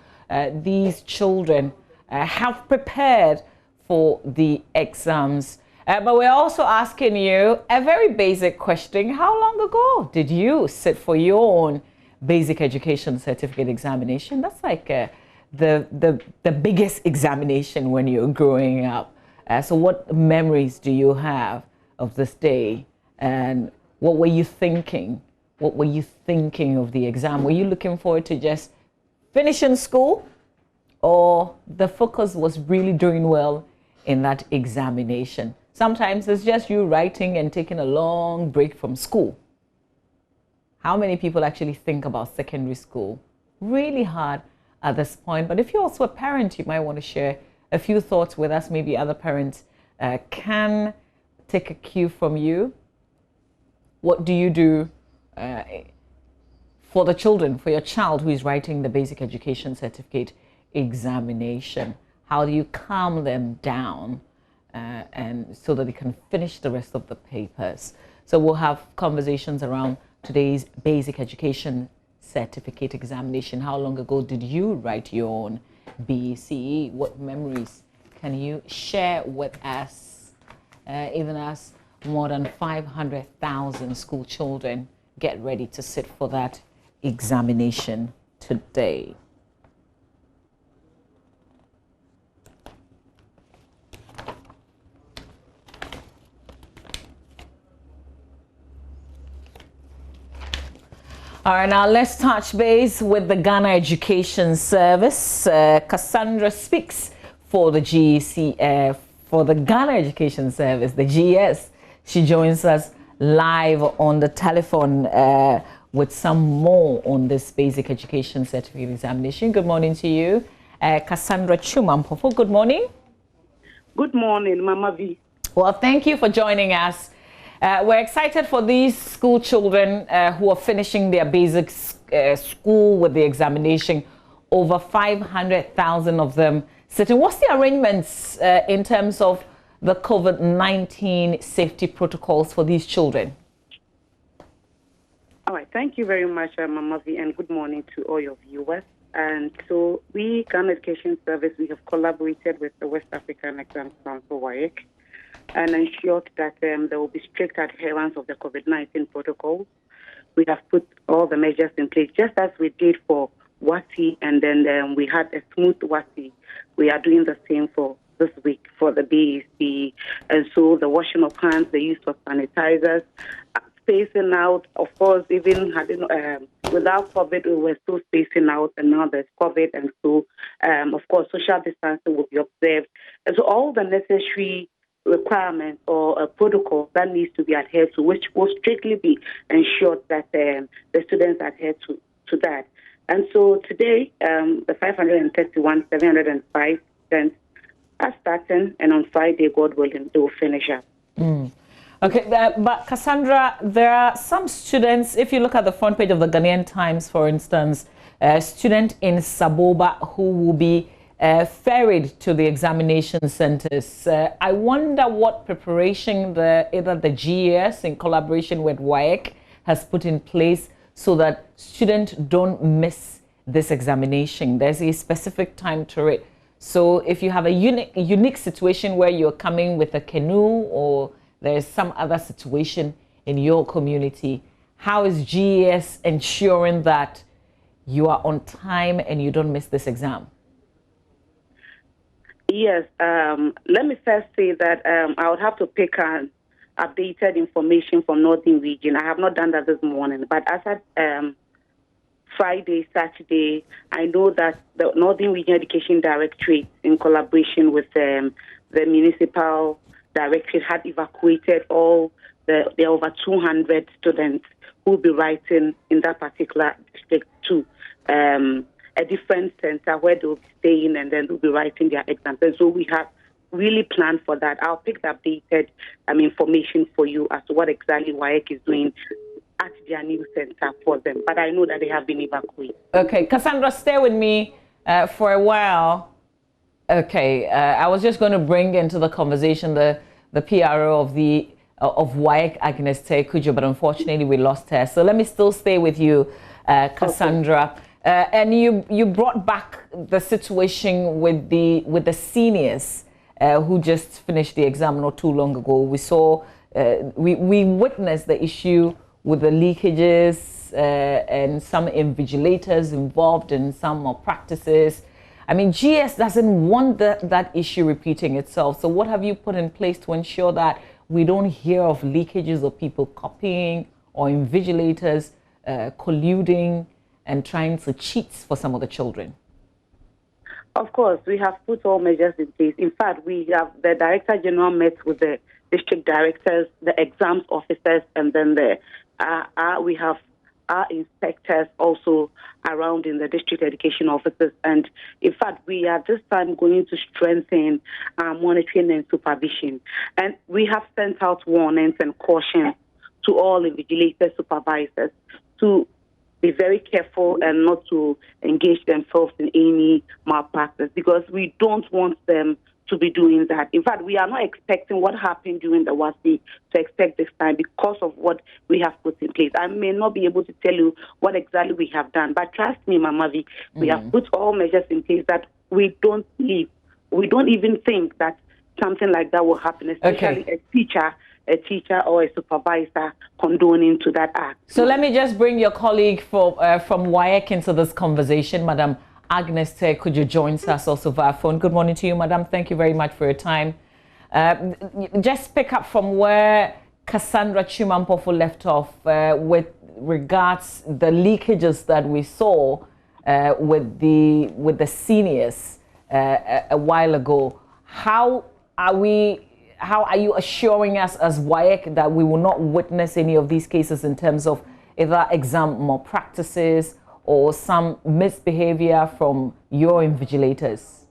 these children have prepared for the exams. But we're also asking you a very basic question. How long ago did you sit for your own Basic Education Certificate Examination? That's like the biggest examination when you're growing up. So what memories do you have of this day? And what were you thinking? What were you thinking of the exam? Were you looking forward to just finishing school? Or the focus was really doing well in that examination? Sometimes it's just you writing and taking a long break from school. How many people actually think about secondary school? Really hard at this point. But if you're also a parent, you might want to share a few thoughts with us. Maybe other parents can take a cue from you. What do you do for the children, for your child who is writing the Basic Education Certificate Examination? How do you calm them down? And so that they can finish the rest of the papers. So we'll have conversations around today's Basic Education Certificate Examination. How long ago did you write your own BECE? What memories can you share with us? Even as more than 500,000 school children get ready to sit for that examination today. All right, now let's touch base with the Ghana Education Service. Cassandra speaks for the GEC, for the Ghana Education Service, the GES. She joins us live on the telephone with some more on this basic education certificate examination. Good morning to you. Cassandra Chuma-Mpofu, good morning. Good morning, Mama V. Well, thank you for joining us. We're excited for these school children who are finishing their basic school with the examination. Over 500,000 of them sitting. What's the arrangements in terms of the COVID-19 safety protocols for these children? All right, thank you very much, Mama V, and good morning to all your viewers. And so we, Ghana Education Service, we have collaborated with the West African Exams Council, WAEC, and ensured that there will be strict adherence of the COVID-19 protocols. We have put all the measures in place, just as we did for WASI, and then we had a smooth WASI. We are doing the same for this week for the BEC. And so the washing of hands, the use of sanitizers, spacing out, of course, even without COVID, we were still spacing out, and now there's COVID, and so, of course, social distancing will be observed. And so all the necessary requirements or protocols that needs to be adhered to, which will strictly be ensured that the students adhere to that. And so today, the 531,705 students are starting, and on Friday, God willing, they will finish up. Okay, but Cassandra, there are some students, if you look at the front page of the Ghanaian Times, for instance, a student in Saboba who will be ferried to the examination centers. I wonder what preparation either the GES in collaboration with WAEC has put in place so that students don't miss this examination. There's a specific time to it. So if you have a unique situation where you're coming with a canoe or there's some other situation in your community, how is GES ensuring that you are on time and you don't miss this exam? Yes, let me first say that I would have to pick an updated information from Northern Region. I have not done that this morning, but as at Friday, Saturday, I know that the Northern Region Education Directorate, in collaboration with the municipal directorate, had evacuated all the over 200 students who will be writing in that particular district to a different center where they'll be staying, and then they'll be writing their exams. And so we have really planned for that. I'll pick the updated information for you as to what exactly WAEC is doing at their new center for them. But I know that they have been evacuated. Okay, Cassandra, stay with me for a while. Okay, I was just going to bring into the conversation the PRO of WAEC, Agnes Tekujo, but unfortunately we lost her. So let me still stay with you, Cassandra. Okay. And you brought back the situation with the seniors who just finished the exam not too long ago. We saw we witnessed the issue with the leakages and some invigilators involved in some malpractices. I mean, GS doesn't want that issue repeating itself. So what have you put in place to ensure that we don't hear of leakages of people copying or invigilators colluding and trying to cheat for some of the children? Of course, we have put all measures in place. In fact, we have the Director General met with the district directors, the exams officers, and then we have our inspectors also around in the district education offices. And in fact, we are this time going to strengthen our monitoring and supervision. And we have sent out warnings and cautions to all invigilators, supervisors to be very careful and not to engage themselves in any malpractice, because we don't want them to be doing that. In fact, we are not expecting what happened during the WASI to expect this time because of what we have put in place. I may not be able to tell you what exactly we have done, but trust me, Mama V, we have put all measures in place that we don't leave. We don't even think that something like that will happen, especially a teacher or a supervisor condoning to that act. So let me just bring your colleague from WAEC into this conversation, Madam Agnes Tekujo joins us also via phone. Good morning to you, Madam. Thank you very much for your time. Just pick up from where Cassandra Chuma-Mpofu left off with regards the leakages that we saw with the seniors a while ago. How are you assuring us as WAEC that we will not witness any of these cases in terms of either exam malpractices or some misbehavior from your invigilators?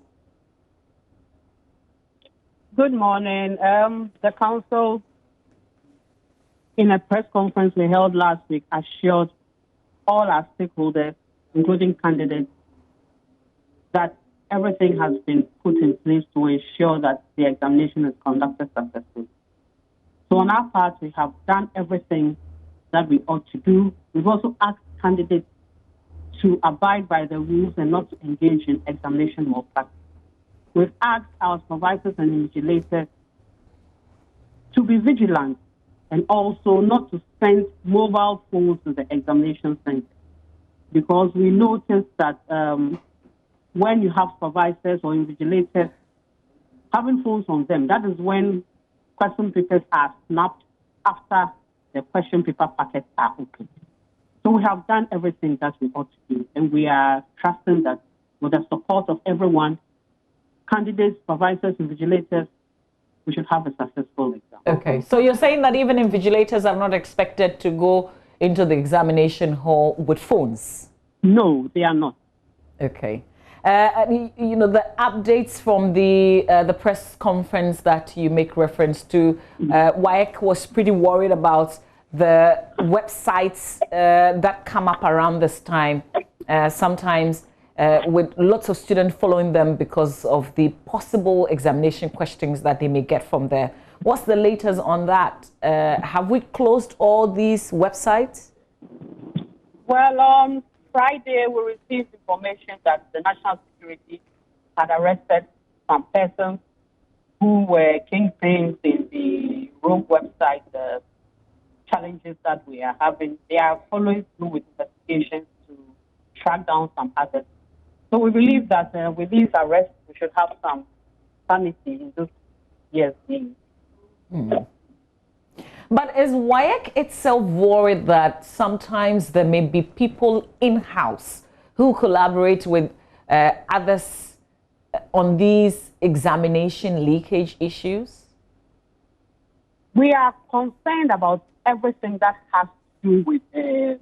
Good morning. The council, in a press conference we held last week, assured all our stakeholders, including candidates, that everything has been put in place to ensure that the examination is conducted successfully. So on our part, we have done everything that we ought to do. We've also asked candidates to abide by the rules and not to engage in examination malpractice. We've asked our supervisors and invigilators to be vigilant and also not to send mobile phones to the examination center, because we noticed that when you have supervisors or invigilators having phones on them, that is when question papers are snapped after the question paper packets are opened. So we have done everything that we ought to do, and we are trusting that with the support of everyone, candidates, supervisors, invigilators, we should have a successful exam. Okay, so you're saying that even invigilators are not expected to go into the examination hall with phones? No, they are not. Okay. You know, the updates from the press conference that you make reference to, WAEC was pretty worried about the websites that come up around this time, sometimes with lots of students following them because of the possible examination questions that they may get from there. What's the latest on that? Have we closed all these websites? Well, Friday, we received information that the National Security had arrested some persons who were kingpins in the rogue website challenges that we are having. They are following through with investigations to track down some others. So we believe that with these arrests, we should have some sanity in this year's game. But is WAEC itself worried that sometimes there may be people in-house who collaborate with others on these examination leakage issues? We are concerned about everything that has to do with the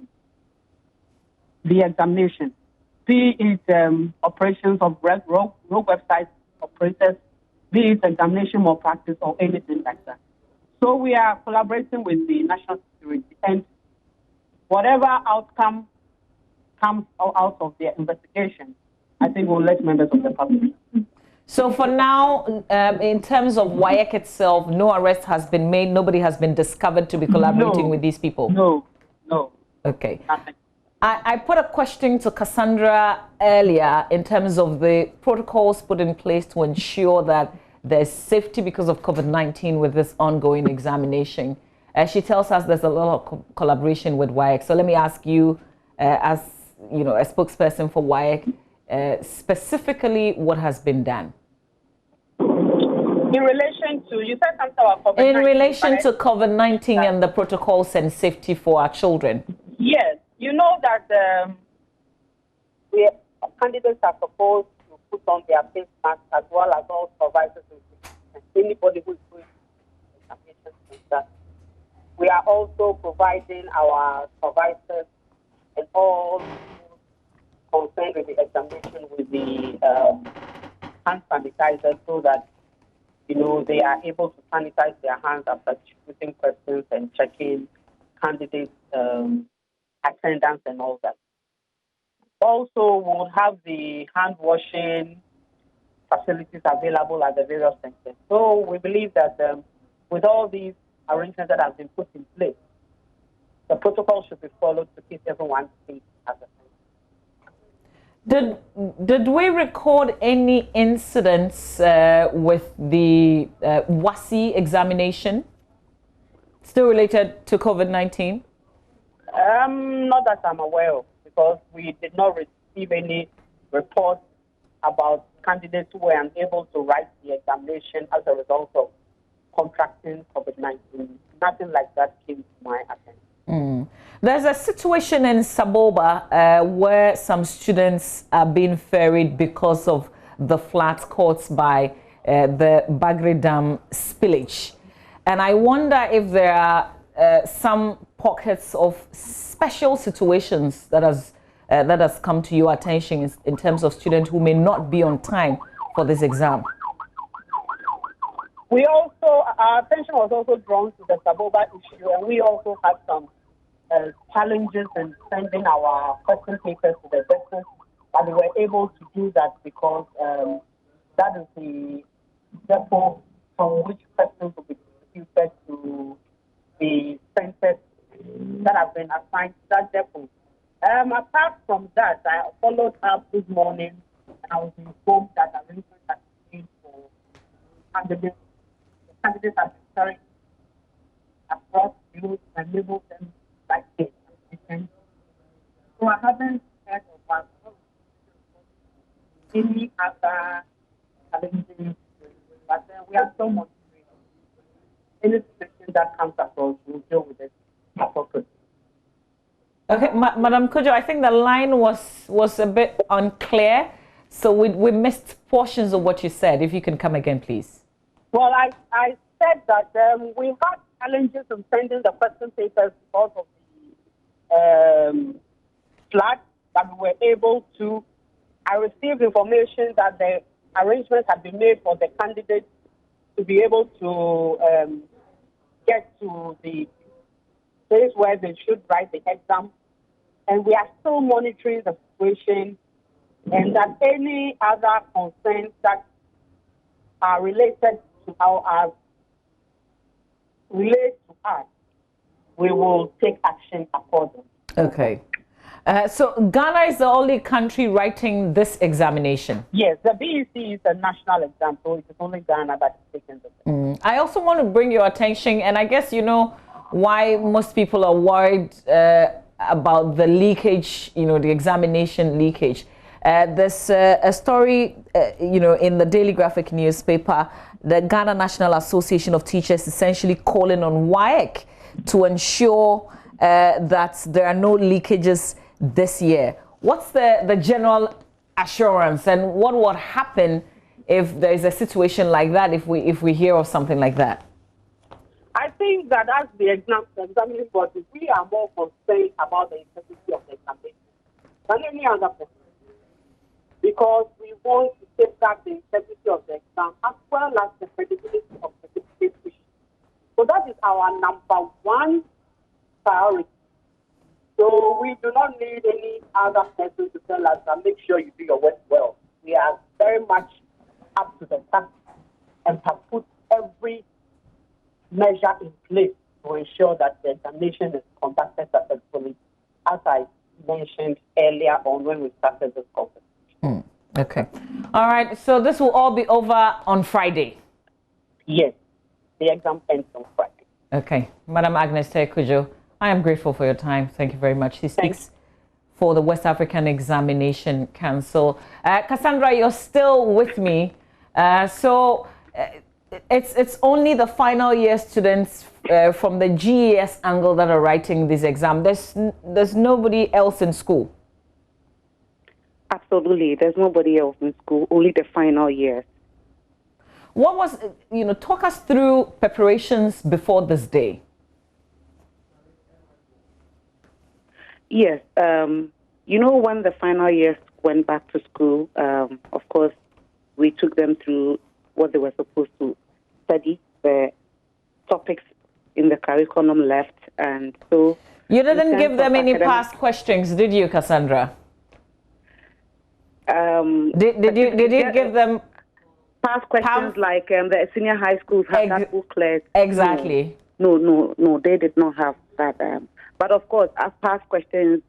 examination, be it operations of rogue website operators, be it examination malpractice or anything like that. So we are collaborating with the National Security, and whatever outcome comes out of their investigation, I think we'll let members of the public. So for now, in terms of WAEC itself, no arrest has been made. Nobody has been discovered to be collaborating with these people. No. Okay. Nothing. I put a question to Cassandra earlier in terms of the protocols put in place to ensure that there's safety because of COVID-19 with this ongoing examination. She tells us there's a lot of collaboration with WAEC. So let me ask you, as you know, a spokesperson for WAEC, specifically what has been done? In relation to, you said something about COVID-19. In relation to COVID-19 and the protocols and safety for our children. Yes, you know that candidates are supposed to put on their face masks as well as all supervisors and anybody who is doing examinations. We are also providing our supervisors and all concerned with the examination with the hand sanitizer, so that they are able to sanitize their hands after choosing questions and checking candidates' attendance and all that. Also, we'll have the hand washing facilities available at the various centers. So we believe that with all these arrangements that have been put in place, the protocol should be followed to keep everyone safe at the center. Did we record any incidents with the WASSCE examination still related to COVID-19? Not that I'm aware of, because we did not receive any reports about candidates who were unable to write the examination as a result of contracting COVID-19. Nothing like that came to my attention. There's a situation in Saboba where some students are being ferried because of the floods caused by the Bagre Dam spillage. And I wonder if there are some pockets of special situations that has come to your attention in terms of students who may not be on time for this exam. We also, our attention was also drawn to the Saboba issue, and we also had some challenges in sending our question papers to the distance, but we were able to do that because that is the depot from which questions will be distributed to the centers that have been assigned to that depot. Apart from that, I followed up this morning and I was informed that arrangements are made for candidates. The candidates have been carried across views and labeled them like this. So I haven't heard of any other challenges, but we are still monitoring. Any situation that comes across, we'll deal with it appropriately. Okay, Madam Kojo, I think the line was a bit unclear, so we missed portions of what you said. If you can come again, please. Well, I said that we had challenges in sending the question papers because of the flood, but we were able to. I received information that the arrangements had been made for the candidates to be able to get to the place where they should write the exam. And we are still monitoring the situation, and that any other concerns that are related to our relate to us, we will take action accordingly. Okay. So Ghana is the only country writing this examination? Yes, the BEC is a national exam, so it is only Ghana that is taking this. I also want to bring your attention, and I guess you know why most people are worried about the leakage, the examination leakage. There's a story, in the Daily Graphic newspaper. The Ghana National Association of Teachers essentially calling on WAEC to ensure that there are no leakages this year. What's the general assurance, and what would happen if there is a situation like that, if we hear of something like that? I think that as the examining body, we are more concerned about the integrity of the examination than any other person, because we want to safeguard the integrity of the exam as well as the credibility of the certificate issue. So that is our number one priority. So we do not need any other person to tell us that make sure you do your work well. We are very much up to the task and have put every measure in place to ensure that the examination is conducted successfully, as I mentioned earlier on when we started this conversation. Okay. All right. So this will all be over on Friday? Yes. The exam ends on Friday. Okay. Madam Agnes Kujo, I am grateful for your time. Thank you very much. She speaks for the West African Examination Council. Cassandra, you're still with me. It's only the final year students from the GES angle that are writing this exam. There's nobody else in school. Absolutely, there's nobody else in school. Only the final years. What was, talk us through preparations before this day. Yes, when the final years went back to school, of course, we took them through what they were supposed to study, the topics in the curriculum left, and so... You didn't give them any past questions, did you, Cassandra? Did you give them... Past questions like the senior high schools have that booklet? Exactly. No, they did not have that. But of course, as past questions,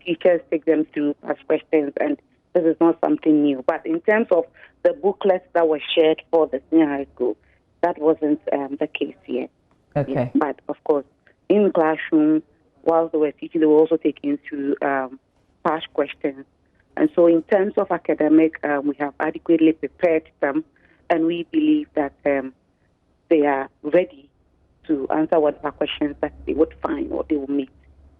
teachers take them through past questions, and this is not something new. But in terms of the booklets that were shared for the senior high school, that wasn't the case yet. Okay. Yeah. But of course, in the classroom, while they were teaching, they were also taking through past questions. And so in terms of academic, we have adequately prepared them, and we believe that they are ready to answer whatever questions that they would find or they will meet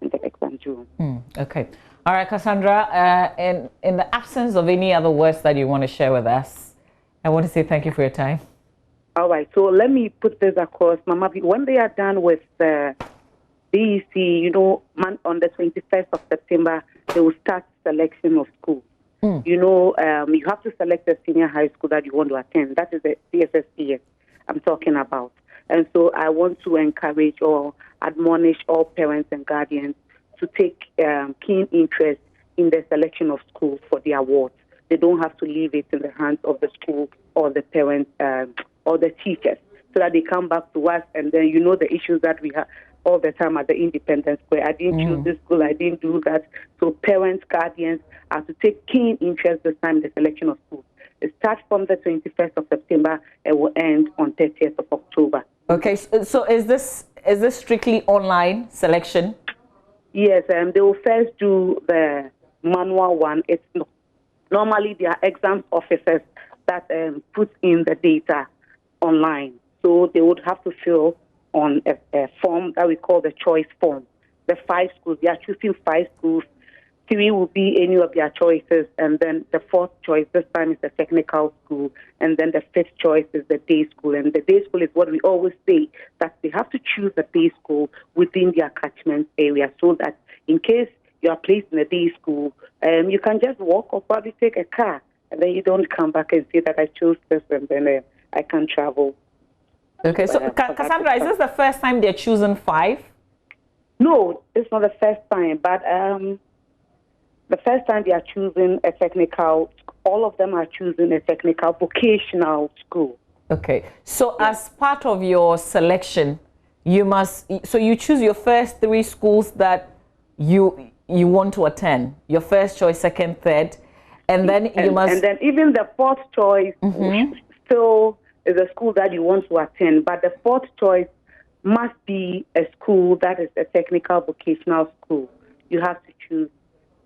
in the exam room. Okay. All right, Cassandra, in the absence of any other words that you want to share with us, I want to say thank you for your time. All right, so let me put this across, Mama. When they are done with the DEC, you know, on the 21st of September, they will start selection of schools. You know, you have to select a senior high school that you want to attend. That is the CSSPS I'm talking about. And so I want to encourage or admonish all parents and guardians to take keen interest in the selection of schools for the awards. They don't have to leave it in the hands of the school or the parents or the teachers, so that they come back to us. And then, you know, the issues that we have all the time at the Independence Square. I didn't choose this school, I didn't do that. So parents, guardians are to take keen interest this time in the selection of schools. It starts from the 21st of September and will end on 30th of October. Okay, so is this strictly online selection? Yes, they will first do the manual one. It's normally there are exam officers that put in the data online. So they would have to fill on a form that we call the choice form. The 5 schools, they are choosing 5 schools. 3 will be any of their choices, and then the 4th choice this time is the technical school, and then the 5th choice is the day school. And the day school is what we always say, that they have to choose the day school within their catchment area, so that in case you are placed in a day school, you can just walk or probably take a car, and then you don't come back and say that I chose this and then I can travel. Okay, so Cassandra, is this the first time they're choosing 5? No, it's not the first time, but the first time they are choosing a technical, all of them are choosing a technical vocational school. Okay, so as part of your selection, you choose your first 3 schools that you want to attend, your first choice, second, third, and then you must... And then even the 4th choice still is a school that you want to attend, but the 4th choice must be a school that is a technical vocational school. You have to choose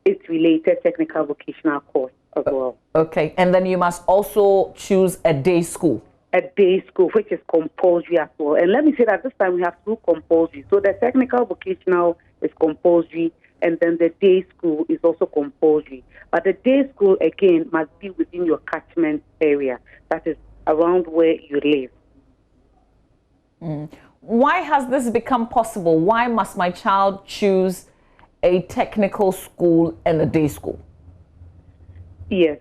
its related technical vocational course as well. Okay, and then you must also choose a day school. A day school, which is compulsory as well. And let me say that this time we have 2 compulsory. So the technical vocational is compulsory, and then the day school is also compulsory. But the day school, again, must be within your catchment area, that is around where you live. Why has this become possible? Why must my child choose a technical school and a day school? Yes,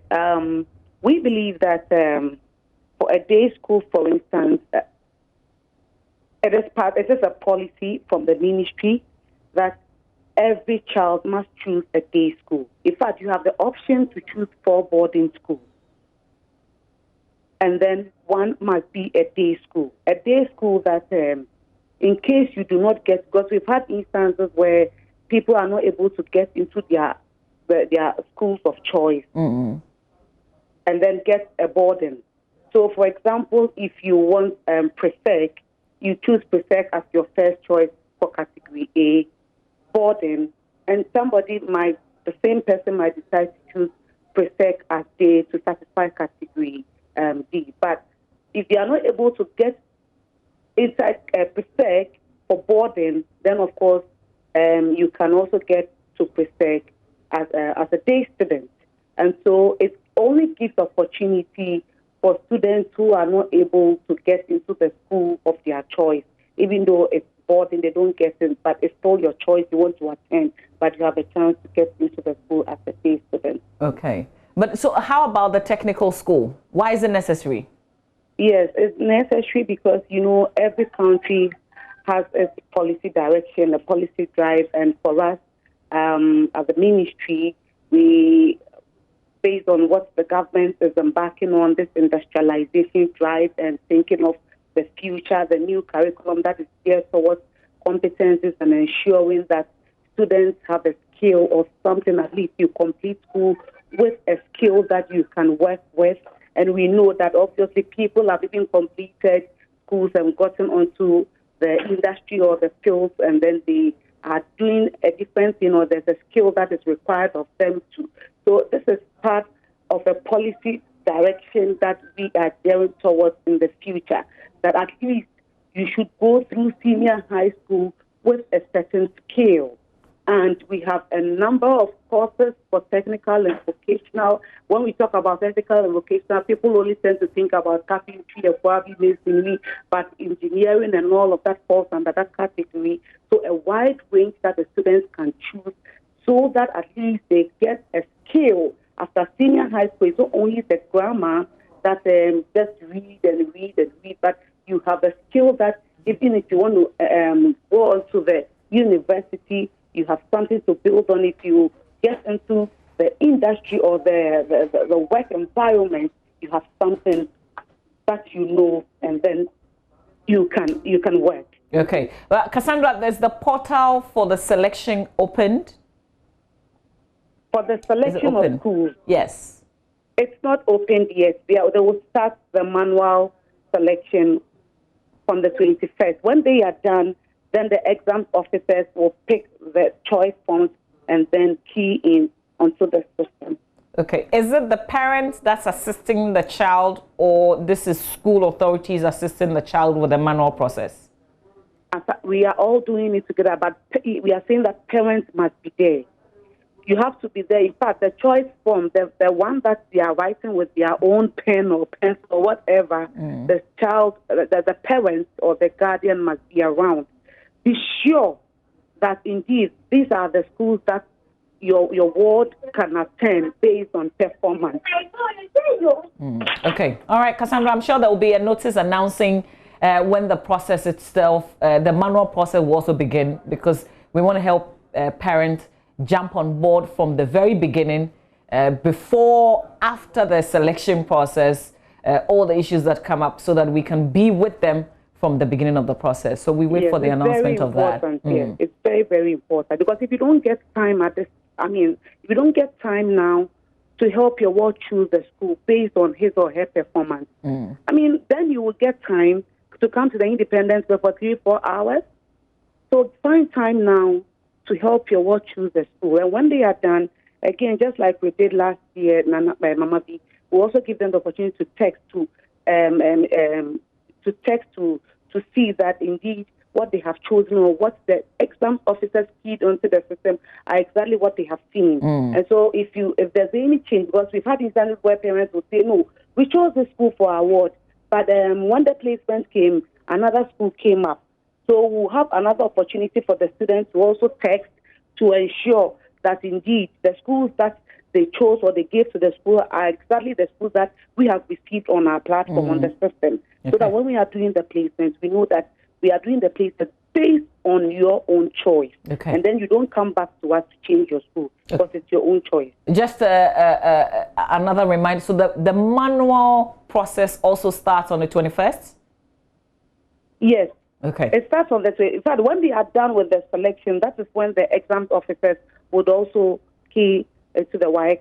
we believe that for a day school, for instance, it is a policy from the ministry that every child must choose a day school. In fact, you have the option to choose 4 boarding schools, and then 1 must be a day school. A day school that, in case you do not get, because we've had instances where people are not able to get into their schools of choice and then get a boarding. So, for example, if you want PreSec, you choose PreSec as your first choice for category A boarding, and the same person might decide to choose PreSec as day to satisfy category D. But if they are not able to get inside PreSec for boarding, then of course you can also get to PreSec as a day student. And so it only gives opportunity for students who are not able to get into the school of their choice. Even though it's boarding, they don't get in, but it's still your choice you want to attend, but you have a chance to get into the school as a day student. Okay. But so how about the technical school? Why is it necessary? Yes, it's necessary because, you know, every country has a policy direction, a policy drive, and for us, as a ministry, we, based on what the government is embarking on, this industrialization drive and thinking of the future, the new curriculum that is geared towards competencies and ensuring that students have a skill or something, at least you complete school with a skill that you can work with. And we know that obviously people have even completed schools and gotten onto the industry or the fields, and then they are doing a different, there's a skill that is required of them too. So this is part of a policy direction that we are gearing towards in the future, that at least you should go through senior high school with a certain skill. And we have a number of courses for technical and vocational. When we talk about technical and vocational, people only tend to think about carpentry, aquavi, masonry, but engineering and all of that falls under that category. So a wide range that the students can choose so that at least they get a skill after senior high school. It's not only the grammar that just read and read and read, but you have a skill that even if you want to go on to the university, you have something to build on. If you get into the industry or the work environment, you have something that you know, and then you can work. Okay. Well, Cassandra, there's the portal for the selection opened. For the selection of schools. Yes. It's not opened yet. They will start the manual selection from the 21st. When they are done, then the exam officers will pick the choice forms and then key in onto the system. Okay. Is it the parents that's assisting the child, or this is school authorities assisting the child with the manual process? We are all doing it together, but we are saying that parents must be there. You have to be there. In fact, the choice form, the one that they are writing with their own pen or pencil or whatever, the child, the parents or the guardian must be around. Be sure that indeed these are the schools that your ward can attend based on performance. Okay. All right, Cassandra, I'm sure there will be a notice announcing when the process itself, the manual process will also begin, because we want to help parents jump on board from the very beginning, before, after the selection process, all the issues that come up, so that we can be with them from the beginning of the process. So we wait for the announcement of that. Yes, it's very, very important, because if you don't get time if you don't get time now to help your ward choose the school based on his or her performance, then you will get time to come to the Independence Day for 3-4 hours. So find time now to help your ward choose the school. And when they are done, again, just like we did last year, Mama V, we also give them the opportunity to text to see that indeed what they have chosen or what the exam officers keyed onto the system are exactly what they have seen. And so if there's any change, because we've had instances where parents will say, no, we chose this school for our ward, but when the placement came, another school came up. So we'll have another opportunity for the students to also text to ensure that indeed the schools that they chose or they gave to the school are exactly the schools that we have received on our platform, on the system. Okay. So that when we are doing the placements, we know that we are doing the placement based on your own choice. Okay. And then you don't come back to us to change your school, because it's your own choice. Just another reminder, so the manual process also starts on the 21st? Yes. Okay. It starts on the 21st. In fact, when they are done with the selection, that is when the exam officers would also key into the WAEC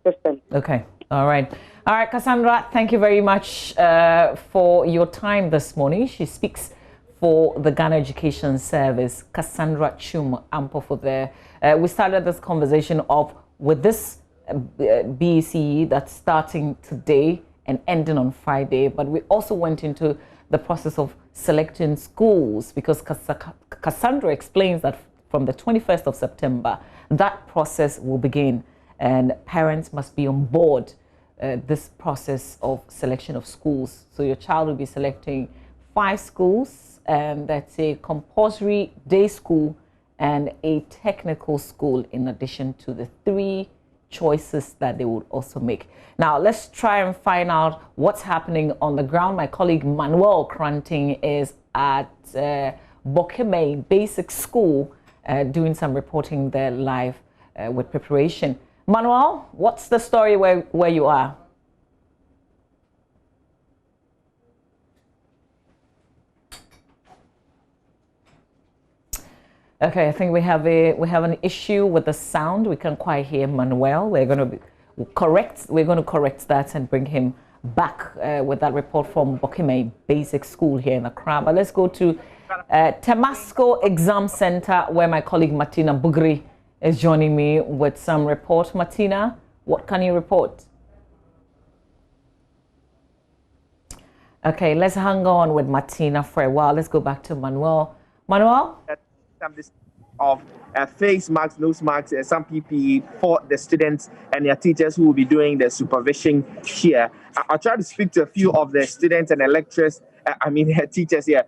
system. Okay. All right. All right, Cassandra, thank you very much for your time this morning. She speaks for the Ghana Education Service, Cassandra Chum Ampofo there. We started this conversation off with this BECE that's starting today and ending on Friday, but we also went into the process of selecting schools, because Cassandra explains that from the 21st of September, that process will begin, and parents must be on board this process of selection of schools. So your child will be selecting 5 schools, and that's a compulsory day school and a technical school, in addition to the 3 choices that they would also make. Now, let's try and find out what's happening on the ground. My colleague Manuel Kranting is at Bokeme Basic School doing some reporting there live with preparation. Manuel, what's the story where you are? Okay, I think we have an issue with the sound. We can't quite hear Manuel. We're going to correct that and bring him back with that report from Bokeme Basic School here in Accra. But let's go to Temasco Exam Center, where my colleague Martina Bugri is joining me with some report. Martina, what can you report? Okay, let's hang on with Martina for a while. Let's go back to Manuel. Manuel? of face masks, nose masks, and some PPE for the students and their teachers who will be doing the supervision here. I'll try to speak to a few of the students and the lecturers, teachers here.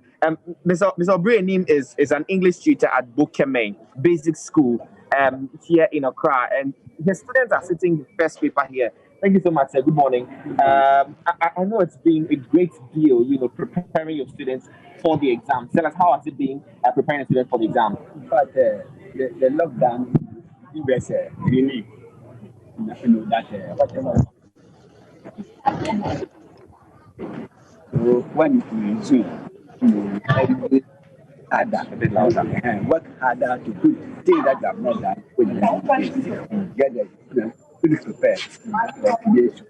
Mr. Obrey is an English tutor at Bukeme Basic School here in Accra, and the students are sitting the first paper here. Thank you so much, sir. Good morning. I know it's been a great deal, preparing your students for the exam. Tell us, how has it been preparing the students for the exam? But the lockdown, it was really, so when you resume, everybody harder, work harder to put things that you have not done when you get the fully prepared for creation.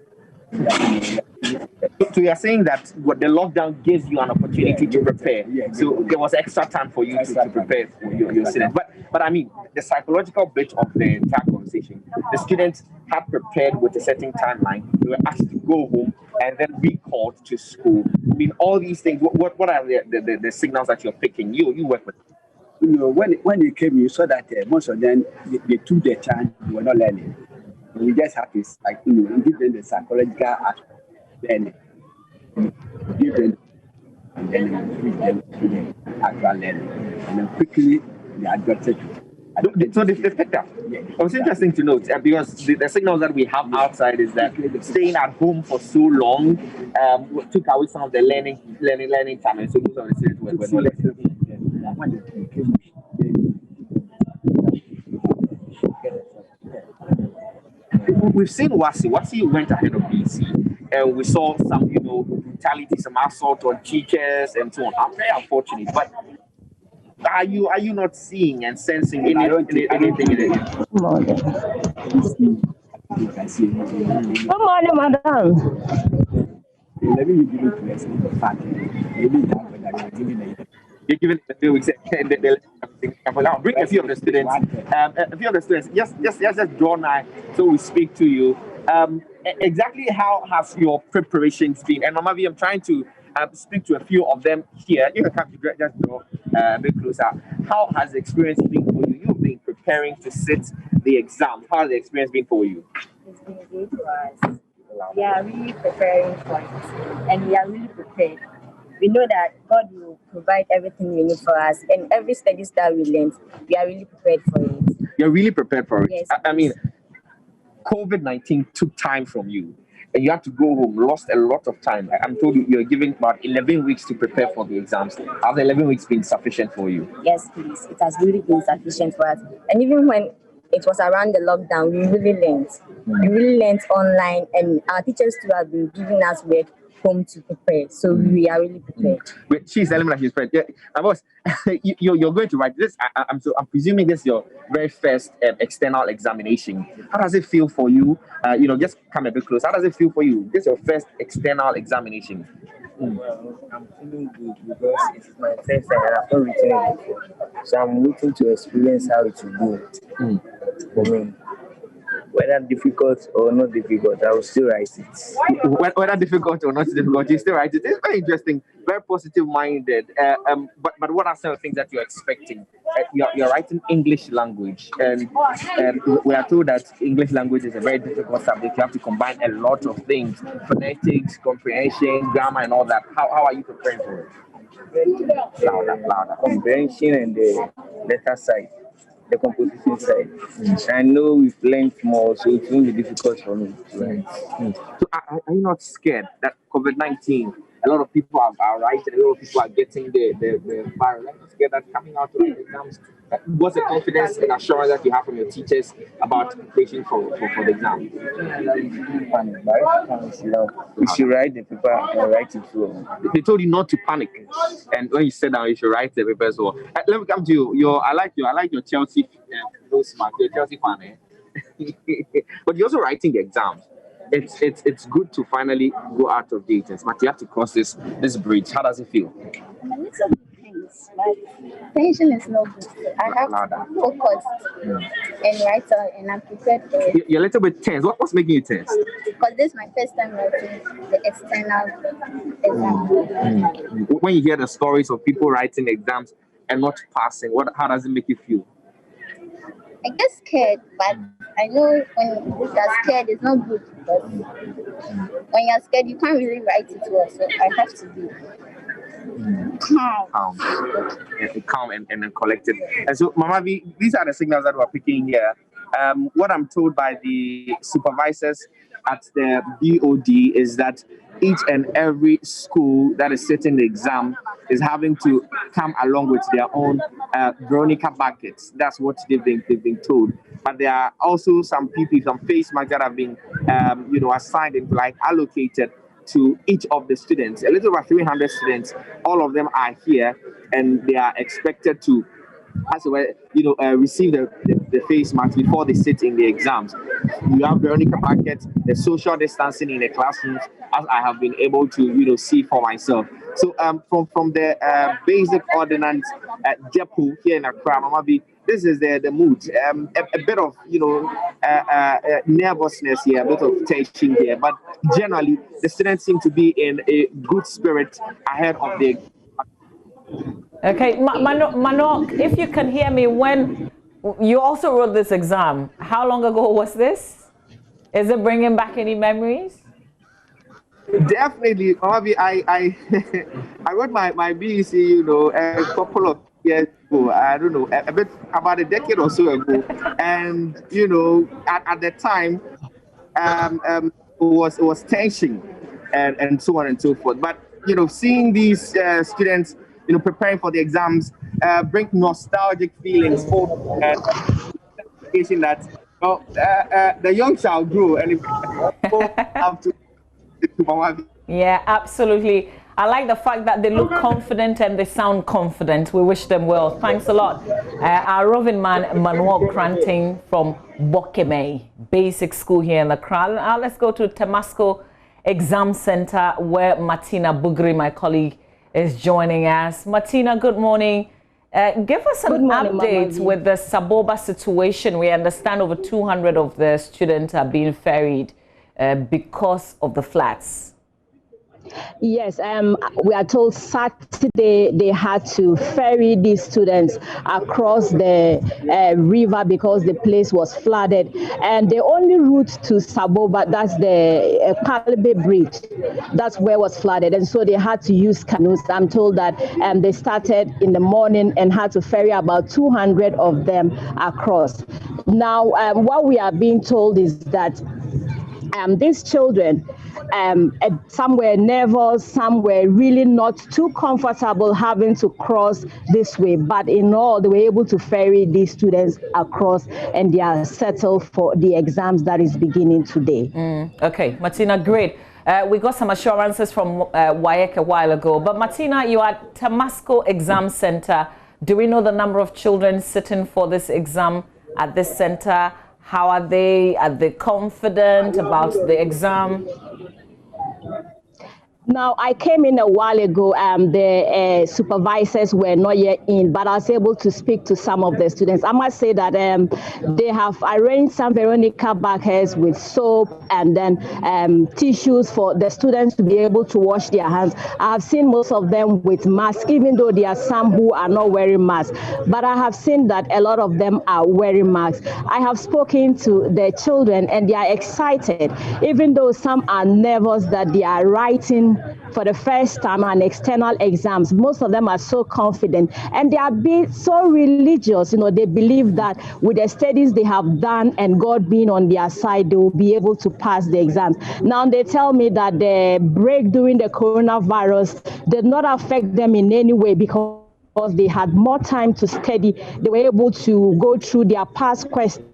So you are saying that what the lockdown gives you an opportunity to prepare. So there was extra time for you to prepare for your students. But I mean, the psychological bit of the entire conversation, the students had prepared with a certain timeline. They were asked to go home and then recalled to school. I mean, all these things. What are the signals that you're picking? You work with. When you came, you saw that most of them they took their chance. They were not learning. We just have to, give them the psychological aspect, then give them, and then we them to the actual learning, and then quickly they adjusted. So they picked up. It was interesting to note because the signals that we have outside is that staying at home for so long took away some of the learning time, and so most of the students were not learning. We've seen Wasi went ahead of BC, and we saw some, brutality, some assault on teachers and so on. I'm very unfortunate, but are you not seeing and sensing anything in it? Good morning. Good morning, madam. You're giving a few weeks, I'll bring a few of the students. Just draw nigh so we speak to you. Exactly how has your preparations been? And Mama V, I'm trying to speak to a few of them here. You can come to just draw a bit closer. How has the experience been for you? You've been preparing to sit the exam. How has the experience been for you? It's been great for us. We are really preparing for it, and we are really prepared. We know that God will provide everything we need for us, and every study that we learn, we are really prepared for it. You're really prepared for it? Yes. I mean, COVID-19 took time from you, and you had to go home, lost a lot of time. I'm told you're given about 11 weeks to prepare for the exams. Have the 11 weeks been sufficient for you? Yes, please. It has really been sufficient for us. And even when it was around the lockdown, we really learned. We really learned online, and our teachers too have been giving us work home to prepare, so we are really prepared. Wait, she's telling me that she's prepared. Yeah, boss, you're going to write this. I'm presuming this is your very first external examination. How does it feel for you? Just come a bit close. How does it feel for you? This is your first external examination. Well, I'm feeling good because it is my first time and I've not written it before. So I'm waiting to experience how it will go for me. Whether difficult or not difficult, I will still write it. Whether difficult or not difficult, you still write it. It's very interesting, very positive-minded. But what are some of the things that you're expecting? You're writing English language, and we are told that English language is a very difficult subject. You have to combine a lot of things: phonetics, comprehension, grammar, and all that. How are you preparing for it? Louder. Comprehension and the letter side. The composition side. I know we've learned more, so it won't be difficult for me. Right. So are you not scared that COVID-19, a lot of people are writing, a lot of people are getting the virus? Are you scared that coming out of the exams, what's the confidence and assurance that you have from your teachers about preparation for the exam? We should write the paper and write it through. They told you not to panic, and when you sit down, you should write the paper as well. Let me come to you. I like your Chelsea nose mark. You're a Chelsea fan, but you're also writing the exams. It's good to finally go out of date, but you have to cross this bridge. How does it feel? A little bit tense, but tension is not good. I have to focus and write, and I'm prepared for it. You're a little bit tense. What's making you tense? Because this is my first time writing the external exam. When you hear the stories of people writing exams and not passing, how does it make you feel? I get scared, but I know when you're scared, it's not good because when you're scared, you can't really write it well. So I have to be calm. Calm and collected. And so, Mama V, these are the signals that we're picking here. What I'm told by the supervisors at the BOD is that each and every school that is sitting the exam is having to come along with their own Veronica buckets. That's what they've been told. But there are also some PPE, some face masks that have been, assigned and allocated to each of the students. A little over 300 students. All of them are here, and they are expected to, receive the face mask before they sit in the exams. You have Veronica buckets, the social distancing in the classrooms, as I have been able to, see for myself. So from the basic ordinance depot here in Accra, Mama B, this is the mood. A bit of nervousness here, a bit of tension here, but generally the students seem to be in a good spirit ahead of the. Okay, Manok, if you can hear me, when you also wrote this exam, how long ago was this? Is it bringing back any memories? Definitely, I wrote my BEC, a couple of years ago. I don't know, a bit about a decade or so ago, and at the time, it was tension and so on and so forth. But seeing these students, preparing for the exams, bring nostalgic feelings for that the young shall grow, and if have to. Yeah, absolutely. I like the fact that they look confident and they sound confident. We wish them well. Thanks a lot. Our roving man, Manuel Cranting from Bokeme Basic School here in the Accra. Now let's go to Temasco Exam Center, where Martina Bugri, my colleague, is joining us. Martina, good morning. Give us an update with the Saboba situation. We understand over 200 of the students are being ferried because of the floods. Yes, we are told Saturday they had to ferry these students across the river because the place was flooded. And the only route to Saboba, that's the Kalbe Bridge, that's where it was flooded. And so they had to use canoes. I'm told that they started in the morning and had to ferry about 200 of them across. Now, what we are being told is that these children, some were nervous, some were really not too comfortable having to cross this way. But in all, they were able to ferry these students across, and they are settled for the exams that is beginning today. Okay, Martina, great. We got some assurances from WAEC a while ago. But Martina, you are at Temasco Exam Center. Do we know the number of children sitting for this exam at this center? How are they? Are they confident about the exam? Now, I came in a while ago. The supervisors were not yet in, but I was able to speak to some of the students. I must say that they have arranged some Veronica buckets with soap and then tissues for the students to be able to wash their hands. I have seen most of them with masks, even though there are some who are not wearing masks. But I have seen that a lot of them are wearing masks. I have spoken to the children, and they are excited, even though some are nervous that they are writing for the first time on external exams. Most of them are so confident, and they are being so religious. They believe that with the studies they have done and God being on their side, they will be able to pass the exams. Now, they tell me that the break during the coronavirus did not affect them in any way because they had more time to study. They were able to go through their past questions.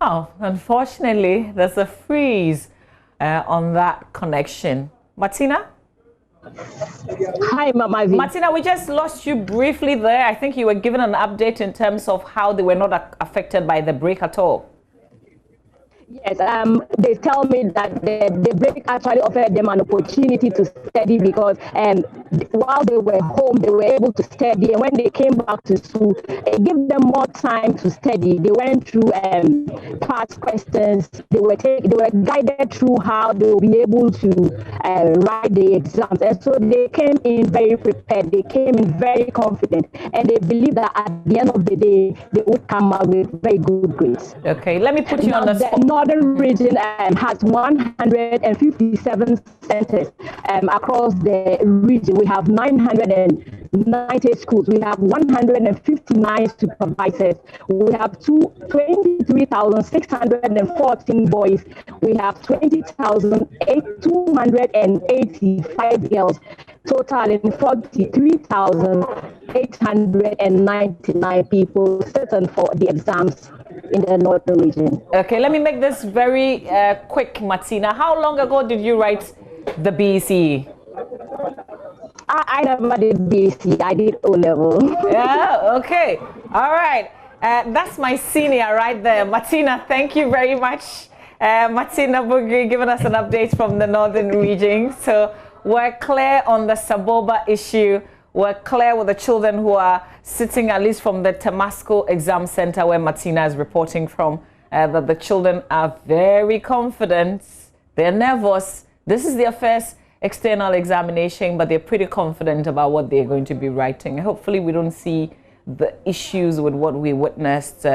Oh, unfortunately, there's a freeze on that connection. Martina? Hi, Mama V. Martina, we just lost you briefly there. I think you were given an update in terms of how they were not affected by the break at all. Yes, they tell me that the break actually offered them an opportunity to study because while they were home, they were able to study. And when they came back to school, it gave them more time to study. They went through past questions. They were guided through how they will be able to write the exams. And so they came in very prepared. They came in very confident. And they believe that at the end of the day, they would come out with very good grades. Okay, let me put you on the spot. The northern region has 157 centers across the region. We have 990 schools. We have 159 supervisors. We have 23,614 boys. We have 20,285 girls, totaling 43,899 people sitting for the exams in the northern region. Okay, let me make this very quick, Martina. How long ago did you write the BECE? I never did BECE. I did O-level. Yeah, okay. All right. That's my senior right there. Martina, thank you very much. Martina Bugri giving us an update from the northern region. So we're clear on the Saboba issue. We're clear with the children who are sitting at least from the Temasco Exam Center where Martina is reporting from, that the children are very confident. They're nervous. This is their first external examination, but they're pretty confident about what they're going to be writing. Hopefully we don't see the issues with what we witnessed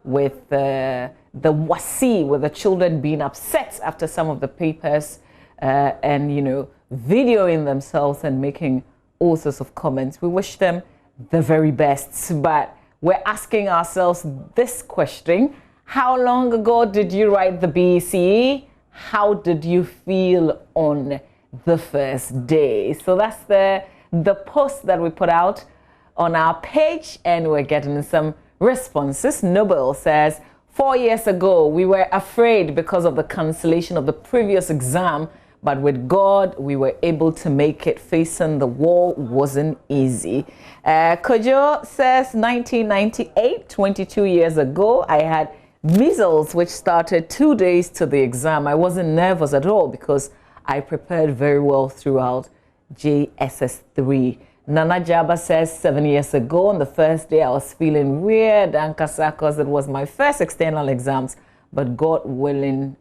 with the WASI, with the children being upset after some of the papers and, you know, videoing themselves and making all sorts of comments. We wish them the very best, but we're asking ourselves this question: how long ago did you write the BECE? How did you feel on the first day? So that's the post that we put out on our page, and we're getting some responses. Noble says, 4 years ago, we were afraid because of the cancellation of the previous exam, but with God, we were able to make it. Facing the wall wasn't easy. Kojo says, 1998, 22 years ago, I had measles, which started 2 days to the exam. I wasn't nervous at all because I prepared very well throughout JSS3. Nana Jaba says, 7 years ago, on the first day, I was feeling weird, Ankasa, because it was my first external exams, but God willing,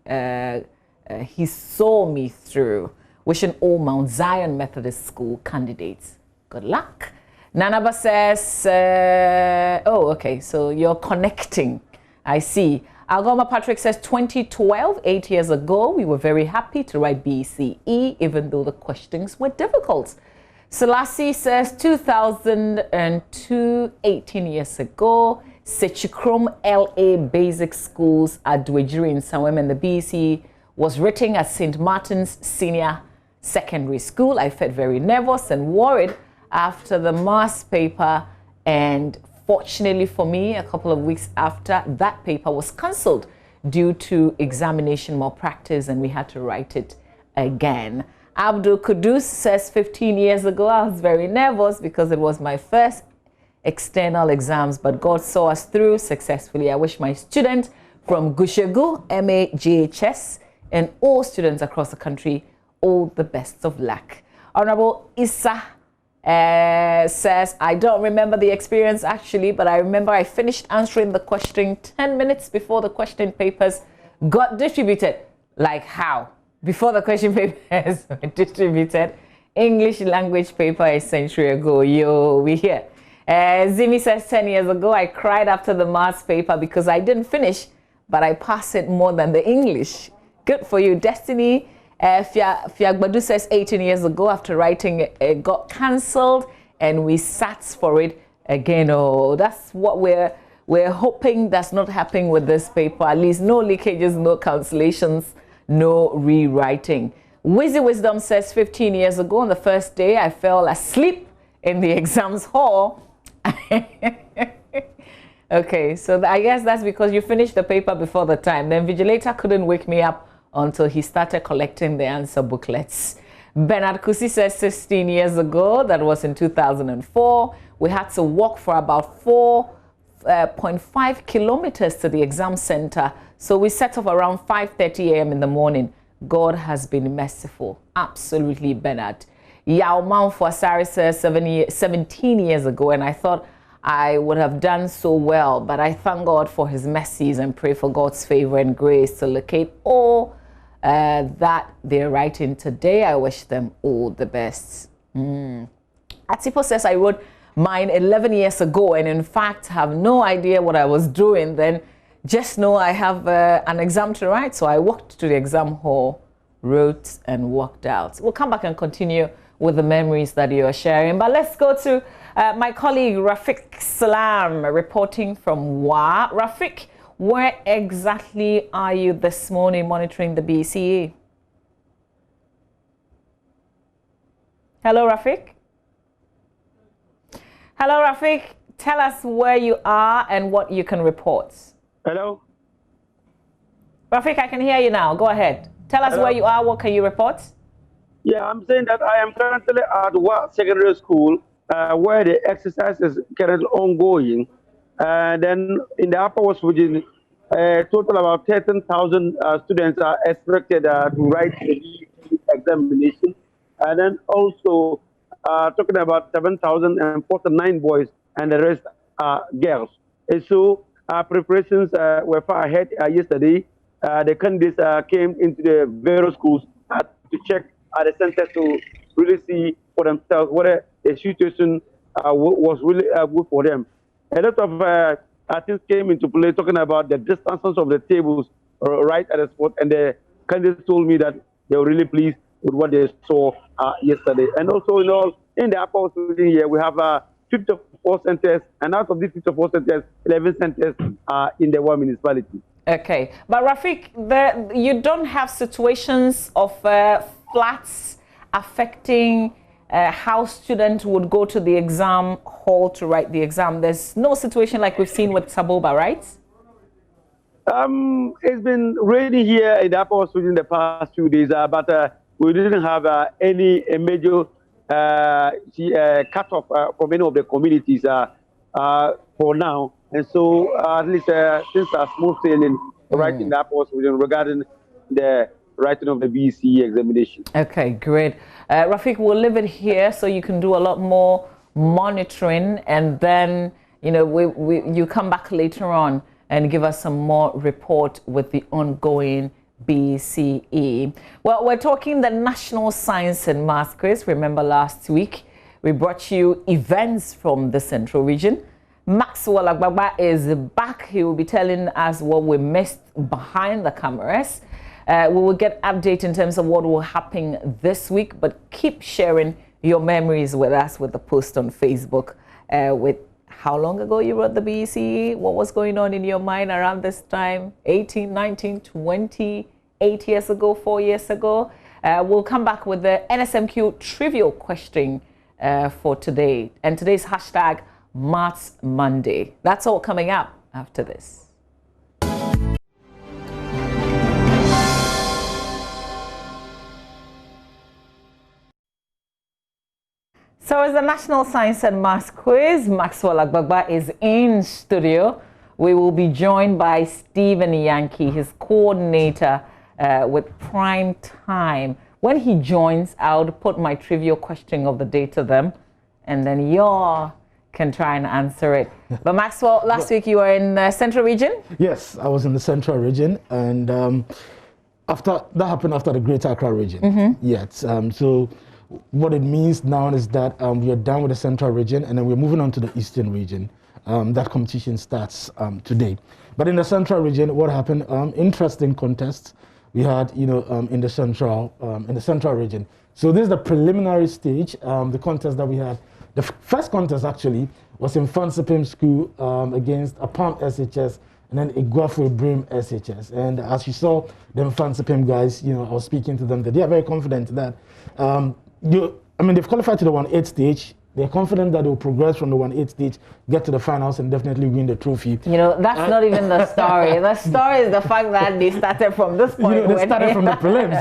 He saw me through. Wishing all Mount Zion Methodist School candidates good luck. Nanaba says, oh, okay, so you're connecting. I see. Algoma Patrick says, 2012, 8 years ago, we were very happy to write BECE, even though the questions were difficult. Selassie says, 2002, 18 years ago, Sechikrom LA Basic Schools at Dwejiri in Sawem, and the BECE was written at St. Martin's Senior Secondary School. I felt very nervous and worried after the maths paper, and fortunately for me, a couple of weeks after, that paper was cancelled due to examination malpractice, and we had to write it again. Abdul Kudus says, 15 years ago, I was very nervous because it was my first external exams, but God saw us through successfully. I wish my students from Gushegu, MAJHS, and all students across the country all the best of luck. Honorable Issa says, I don't remember the experience actually, but I remember I finished answering the question 10 minutes before the question papers got distributed. Like how? Before the question papers were distributed. English language paper a century ago. Yo, we here. Zimi says, 10 years ago, I cried after the maths paper because I didn't finish, but I passed it more than the English. Good for you, Destiny. Fiagbadu says, 18 years ago, after writing, it got cancelled, and we sat for it again. Oh, that's what we're hoping that's not happening with this paper. At least no leakages, no cancellations, no rewriting. Wizzy Wisdom says, 15 years ago, on the first day, I fell asleep in the exams hall. Okay, so I guess that's because you finished the paper before the time. The invigilator couldn't wake me up until he started collecting the answer booklets. Bernard Kusi says 16 years ago, that was in 2004, we had to walk for about 4.5 kilometers to the exam center. So we set off around 5:30 a.m. in the morning. God has been merciful. Absolutely, Bernard. Yao Manfo Asari says 17 years ago, and I thought I would have done so well, but I thank God for his mercies and pray for God's favor and grace to locate all that they're writing today. I wish them all the best. Atipo says, I wrote mine 11 years ago, and in fact have no idea what I was doing then. Just know I have an exam to write, so I walked to the exam hall, wrote and walked out. We'll come back and continue with the memories that you are sharing, but let's go to my colleague Rafiq Salam reporting from WA. Rafiq, where exactly are you this morning monitoring the BCE? Hello, Rafiq. Hello, Rafiq. Tell us where you are and what you can report. Hello. Rafiq, I can hear you now. Go ahead. Tell us where you are. What can you report? Yeah, I'm saying that I am currently at WA Secondary School, where the exercise is currently ongoing. Then in the Upper West region, total about 13,000 students are expected to write the BEC examination. And then also talking about 7,049 boys and the rest are girls. And so preparations were far ahead yesterday. The candidates came into the various schools to check at the centers to really see for themselves whether the situation was really good for them. A lot of things came into play, talking about the distances of the tables right at the spot, and the candidates told me that they were really pleased with what they saw yesterday. And also, in the Upper West region here, we have 54 centers, and out of these 54 centers, 11 centers are in the one municipality. Okay, but Rafiq, you don't have situations of flats affecting how students would go to the exam hall to write the exam. There's no situation like we've seen with Saboba, right? It's been raining here in the Upper West region the past few days, but we didn't have any major cut-off from any of the communities for now. And so at least things are smooth sailing right in the Upper West region regarding the writing of the BEC examination. Okay, great. Rafiq, we'll leave it here so you can do a lot more monitoring, and then you come back later on and give us some more report with the ongoing BCE. Well, we're talking the National Science and Maths Quiz. Remember last week we brought you events from the Central Region. Maxwell Agbagba is back. He will be telling us what we missed behind the cameras. We will get update in terms of what will happen this week, but keep sharing your memories with us with the post on Facebook with how long ago you wrote the BEC, what was going on in your mind around this time, 18, 19, 20, 8 years ago, 4 years ago. We'll come back with the NSMQ trivial question for today. And today's hashtag, Maths Monday. That's all coming up after this. So as the National Science and Maths Quiz, Maxwell Agbagba is in studio. We will be joined by Stephen Yankee, his coordinator with Prime Time. When he joins, I'll put my trivial question of the day to them, and then you can try and answer it. But Maxwell, last week you were in the Central Region? Yes, I was in the Central Region, and that happened after the Greater Accra Region. Yes, so what it means now is that we are done with the Central Region, and then we're moving on to the Eastern Region. That competition starts today. But in the Central Region, what happened? Interesting contests we had, in the Central Region. So this is the preliminary stage. The contest that we had, the first contest actually was in Fansipim School against Apam SHS and then Iguafu Brim SHS. And as you saw, them Fansipim guys, I was speaking to them. They are very confident that they've qualified to the 1/8 stage. They're confident that they'll progress from the 1/8 stage, get to the finals, and definitely win the trophy. That's not even the story. The story is the fact that they started from this point. They started from the prelims.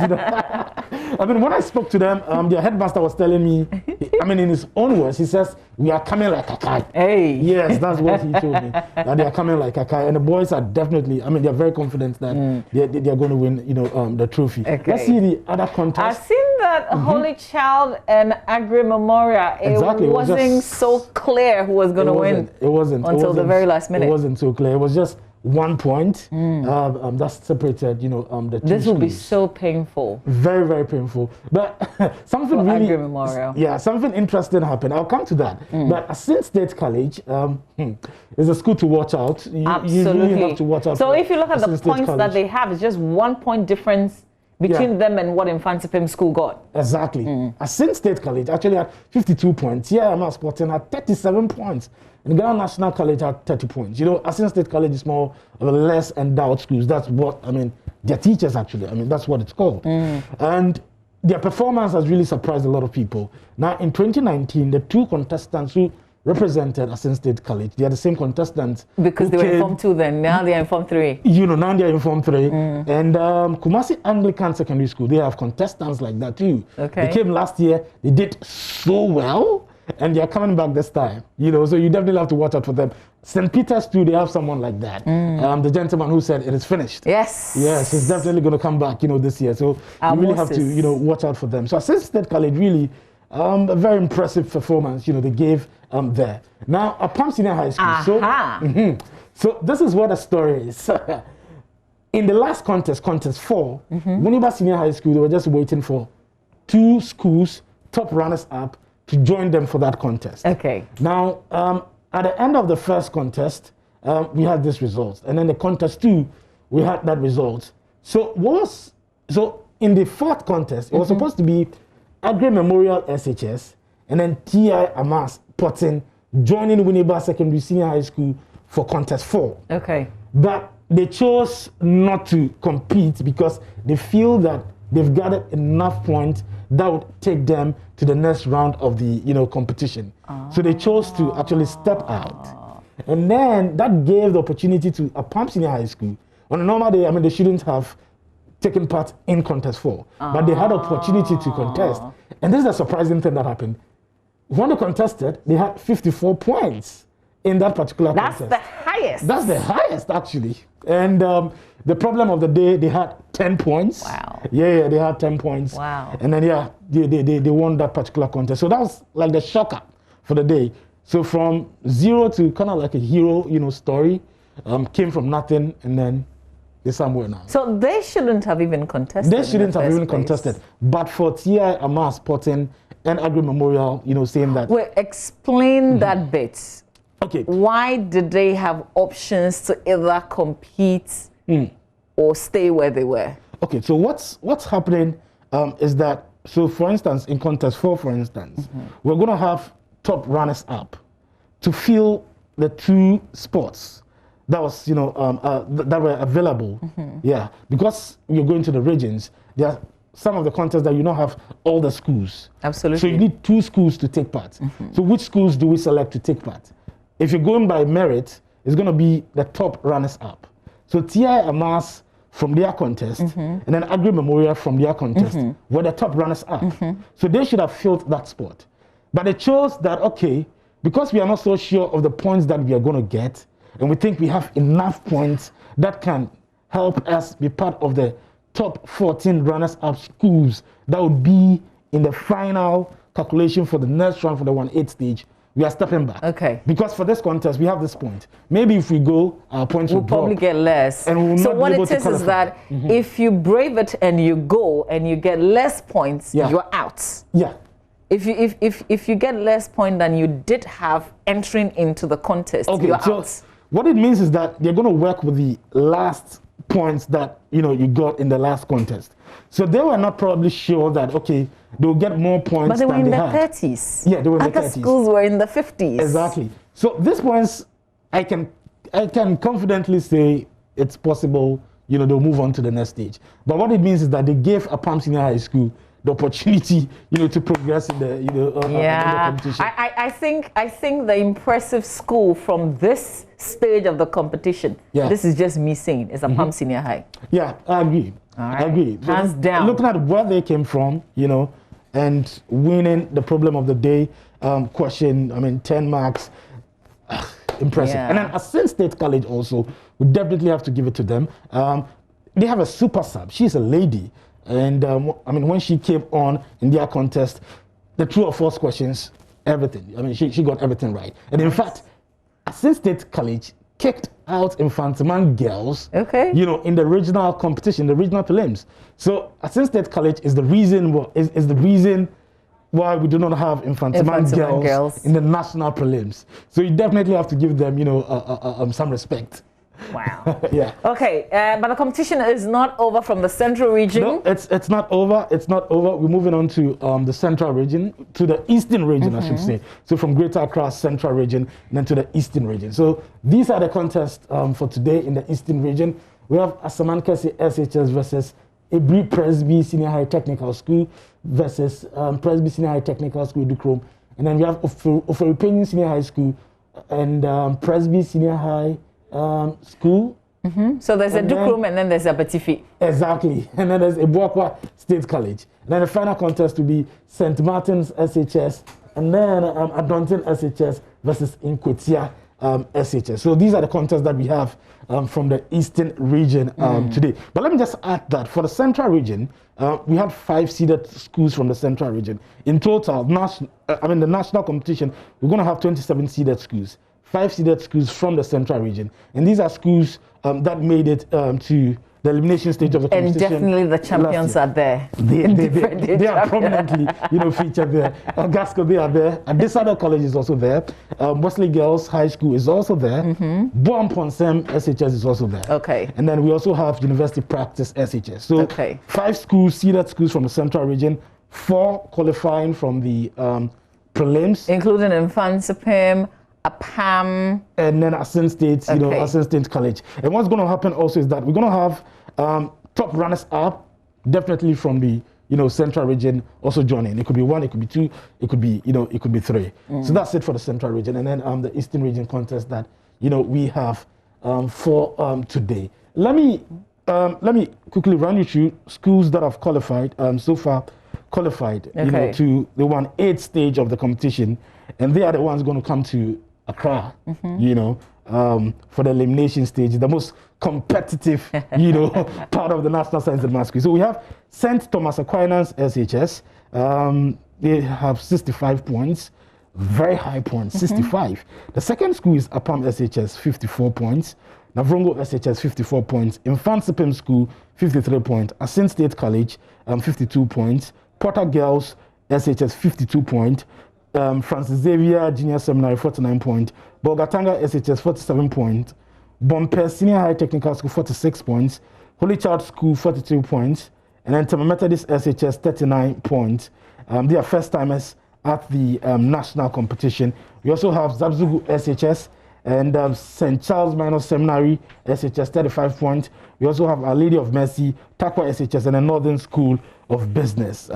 When I spoke to them, their headmaster was telling me, in his own words, he says, "We are coming like a kite." Hey. Yes, that's what he told me. That they are coming like a kite, and the boys are definitely. They're very confident that they're going to win. The trophy. Okay. Let's see the other contest. I've seen that Holy Child and Agri Memorial, it wasn't so clear who was going to win. It wasn't until the very last minute. It wasn't so clear. It was just 1 point that separated, the two This will be schools. so painful. Very, very painful. But something For really, Agri Memorial. yeah, something interesting happened. I'll come to that. But Assin State College is a school to watch out. You really have to watch out. So if you look at the Assin State points that College. they have, it's just 1 point difference between them and what Infantipim School got. Exactly. Assin State College actually had 52 points. TIMR Sporting had 37 points. And Ghana National College had 30 points. Assin State College is more of a less endowed schools. That's what, their teachers actually, that's what it's called. And their performance has really surprised a lot of people. Now, in 2019, the two contestants who represented Assin State College, they are the same contestants. Because they were in Form 2 then, now they are in Form 3. Now they are in Form 3. And Kumasi Anglican Secondary School, they have contestants like that too. Okay. They came last year, they did so well. And they are coming back this time, so you definitely have to watch out for them. St. Peter's too, they have someone like that. The gentleman who said it is finished. Yes. Yes, he's definitely going to come back, this year. So you really have to, watch out for them. So Assin State College really, a very impressive performance, they gave there. Now, Apam Senior High School. So this is what the story is. In the last contest 4, Winneba Senior High School, they were just waiting for 2 schools, top runners up, to join them for that contest. Okay. Now, at the end of the first contest, we had this result. And then the contest 2, we had that result. So in the 4th contest, it was supposed to be Agri Memorial SHS and then TI Amas Potting joining Winneba Secondary Senior High School for contest 4. Okay. But they chose not to compete because they feel that they've gathered enough points that would take them to the next round of the competition. So they chose to actually step out. And then that gave the opportunity to Apam Senior High School. On a normal day, they shouldn't have taken part in contest 4. But they had opportunity to contest. And this is a surprising thing that happened. When they contested, they had 54 points in that particular contest. That's the highest. That's the highest, actually. And the problem of the day, they had 10 points. Wow. Yeah, they had 10 points. Wow. And then, they won that particular contest. So that was like the shocker for the day. So from 0 to kind of like a hero, story, came from nothing, and then they're somewhere now. So they shouldn't have even contested. They shouldn't have even contested. But for TI Amas Sporting and Agri Memorial, saying that. Wait, explain that bit. Okay. Why did they have options to either compete or stay where they were? Okay, so what's happening is that, so for instance, in contest 4, for instance, we're going to have top runners up to fill the 2 spots that was, that were available. Yeah, because you're going to the regions, there are some of the contests that you don't have all the schools. Absolutely. So you need 2 schools to take part. So which schools do we select to take part? If you're going by merit, it's going to be the top runners up. So TI Amas from their contest and then Agri Memorial from their contest were the top runners up. So they should have filled that spot. But they chose that, okay, because we are not so sure of the points that we are going to get, and we think we have enough points that can help us be part of the top 14 runners-up schools that would be in the final calculation for the next round for the 1-8 stage, we are stepping back. Okay. Because for this contest, we have this point. Maybe if we go, our points will probably get less. And we'll so not what be able it to is qualify. that if you brave it and you go and you get less points, you're out. Yeah. If you get less points than you did have entering into the contest, you're out. What it means is that they're going to work with the last points that you got in the last contest. So they were not probably sure that, okay, they'll get more points but they were than in they the had. 30s. Yeah, they were in Other the 30s. schools were in the 50s. Exactly. So these points, I can confidently say it's possible, they'll move on to the next stage. But what it means is that they gave Apam Senior High School the opportunity, to progress in the, in the competition. I think the impressive school from this stage of the competition, this is just me saying, is Apam Senior High. Yeah, I agree. I agree. Hands down. Looking at where they came from, and winning the problem of the day question, 10 marks, impressive. Yeah. And then Assin State College also, we definitely have to give it to them. They have a super sub. She's a lady. And I mean, when she came on in their contest, the true or false questions, everything. I mean, she got everything right. And in fact, Asin State College kicked out Infantiman girls, you know, in the regional competition, the regional prelims. So Asin State College is the reason why we do not have Infantiman girls in the national prelims. So you definitely have to give them, you know, some respect. Wow. Yeah. Okay, but the competition is not over from the central region. No, it's not over. It's not over. We're moving on to the central region, to the eastern region, I should say. So from Greater Accra central region, and then to the eastern region. So these are the contests for today in the eastern region. We have Asaman Kese SHS versus Ebri Presby Senior High Technical School versus Presby Senior High Technical School Dukrom, and then we have Oforipenyin Senior High School and Presby Senior High School. So there's a Dukrom and then there's a Batifi. Exactly. And then there's Ebuakwa State College. And then the final contest will be St. Martin's SHS and then Adonton SHS versus Inquetia SHS. So these are the contests that we have from the eastern region today. But let me just add that for the central region, we had 5 seeded schools from the central region. In total, the national competition, we're going to have 27 seeded schools. 5 seeded schools from the central region, and these are schools that made it to the elimination stage of the competition. And definitely the champions are there. They are prominently, you know, featured there. Gasco, they are there. And this other college is also there. Wesley Girls High School is also there. Boam Ponsem SHS is also there. Okay. And then we also have University Practice SHS. So 5 schools, seeded schools from the central region, 4 qualifying from the prelims, including Infantsipim, APAM, and then Asin State, you know, Asin State College. And what's going to happen also is that we're going to have top runners up, definitely from the, you know, central region also joining. It could be 1, it could be 2, it could be, you know, it could be 3. So that's it for the central region. And then the eastern region contest that, you know, we have for today. Let me quickly run you through schools that have qualified so far. You know, to the 1/8 stage of the competition, and they are the ones going to come to Accra, you know, for the elimination stage, the most competitive, you know, part of the National Science and Maths Quiz. So we have St. Thomas Aquinas SHS. They have 65 points, very high points, 65. The second school is APAM SHS, 54 points. Navrongo SHS, 54 points. Infantsipim School, 53 points. Asin State College, 52 points. Porter Girls SHS, 52 points. Francis Xavier Junior Seminary, 49 points. Bolgatanga SHS, 47 points. Bompere Senior High Technical School, 46 points. Holy Child School, 42 points. And then Tema Methodist SHS, 39 points. They are first timers at the national competition. We also have Zabzugu SHS and St. Charles Minor Seminary SHS, 35 points. We also have Our Lady of Mercy, Takwa SHS, and the Northern School of Business.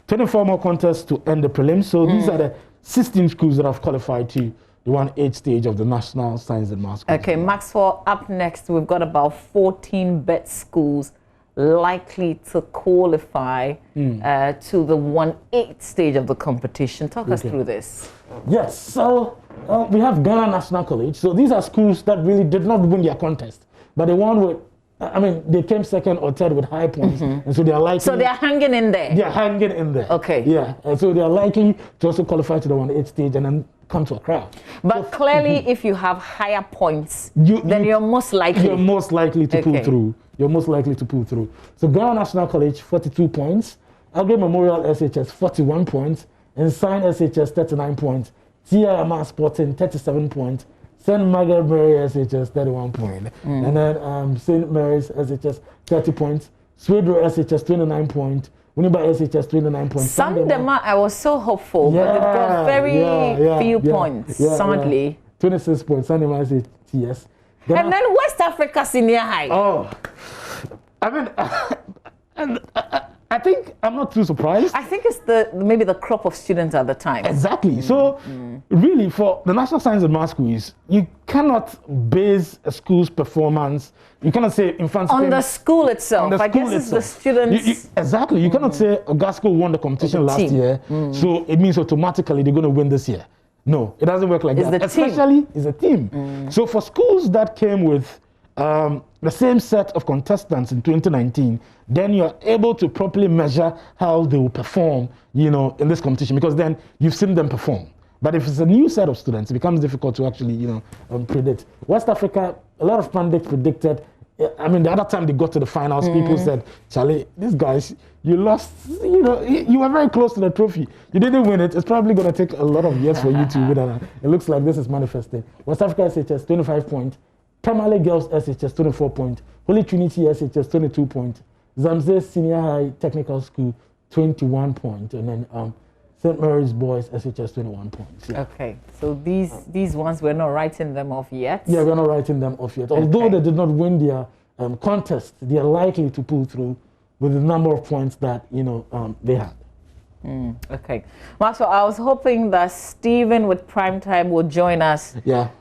24 more contests to end the prelims. So these are the 16 schools that have qualified to the 1/8 stage of the National Science and Maths Quiz. Okay, Maxwell, up next, we've got about 14 bet schools likely to qualify to the 1/8 stage of the competition. Talk us through this. Yes, so we have Ghana National College. So these are schools that really did not win their contest, but they won with, I mean, they came second or third with high points, and so they are likely. So they are hanging in there. They are hanging in there. Okay. Yeah, and so they are likely to also qualify to the 1/8 stage and then come to Accra. But so, clearly, if you have higher points, then you're most likely. You're most likely to pull through. You're most likely to pull through. So Ghana National College, 42 points. Algre Memorial SHS, 41 points. Ensign SHS, 39 points. TIMR Sporting, 37 points. St. Margaret Mary SHS, 31 points. And then St. Mary's SHS, 30 points. Swedro SHS, 29 points. Winneba SHS, 29 points. Sandema, I was so hopeful, but they've got very few points, sadly. 26 points, Sandema SHS. And then West Africa Senior High. Oh, I mean, I think I'm not too surprised. I think it's maybe the crop of students at the time. Exactly. So really, for the National Science and Maths Quiz, you cannot base a school's performance. You cannot say on the school itself. I guess it's the students. Exactly. You cannot say Ogasco won the competition last year, so it means automatically they're going to win this year. No, it doesn't work like that. Especially, it's a team. So for schools that came with the same set of contestants in 2019, then you're able to properly measure how they will perform, you know, in this competition, because then you've seen them perform. But if it's a new set of students, it becomes difficult to actually, you know, predict. West Africa, a lot of pundits predicted. I mean, the other time they got to the finals, people said, Charlie, these guys, you lost, you know, you were very close to the trophy. You didn't win it. It's probably going to take a lot of years for you to win it. It looks like this is manifesting. West Africa SHS, 25 points. Tamale Girls SHS, 24 points. Holy Trinity SHS, 22 points. Zamze Senior High Technical School, 21 points. And then St. Mary's Boys SHS, 21 points. Yeah. Okay, so these ones, we're not writing them off yet? Yeah, we're not writing them off yet. Although they did not win their contest, they are likely to pull through with the number of points that, you know, they had. Okay. Maxwell, I was hoping that Stephen with Primetime will join us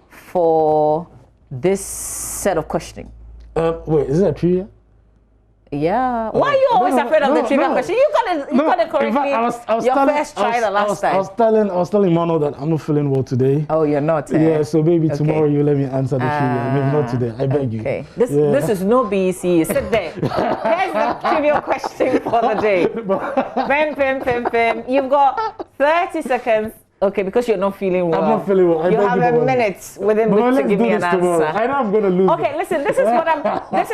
for this set of questioning. Wait, is it a trivia? Yeah. Why are you always afraid of the trivia question? You got it correctly. First try the last time. I was telling Mano that I'm not feeling well today. Oh, you're not? Yeah, so maybe tomorrow you let me answer the trivia. Maybe not today. I beg you. Okay. This is no BEC. Sit there. Here's the trivia question for the day. Pim. You've got 30 seconds. Okay, because you're not feeling well. I'm not feeling well. You have a minute within which to give me an answer. I know I'm going to lose. Okay, listen. This is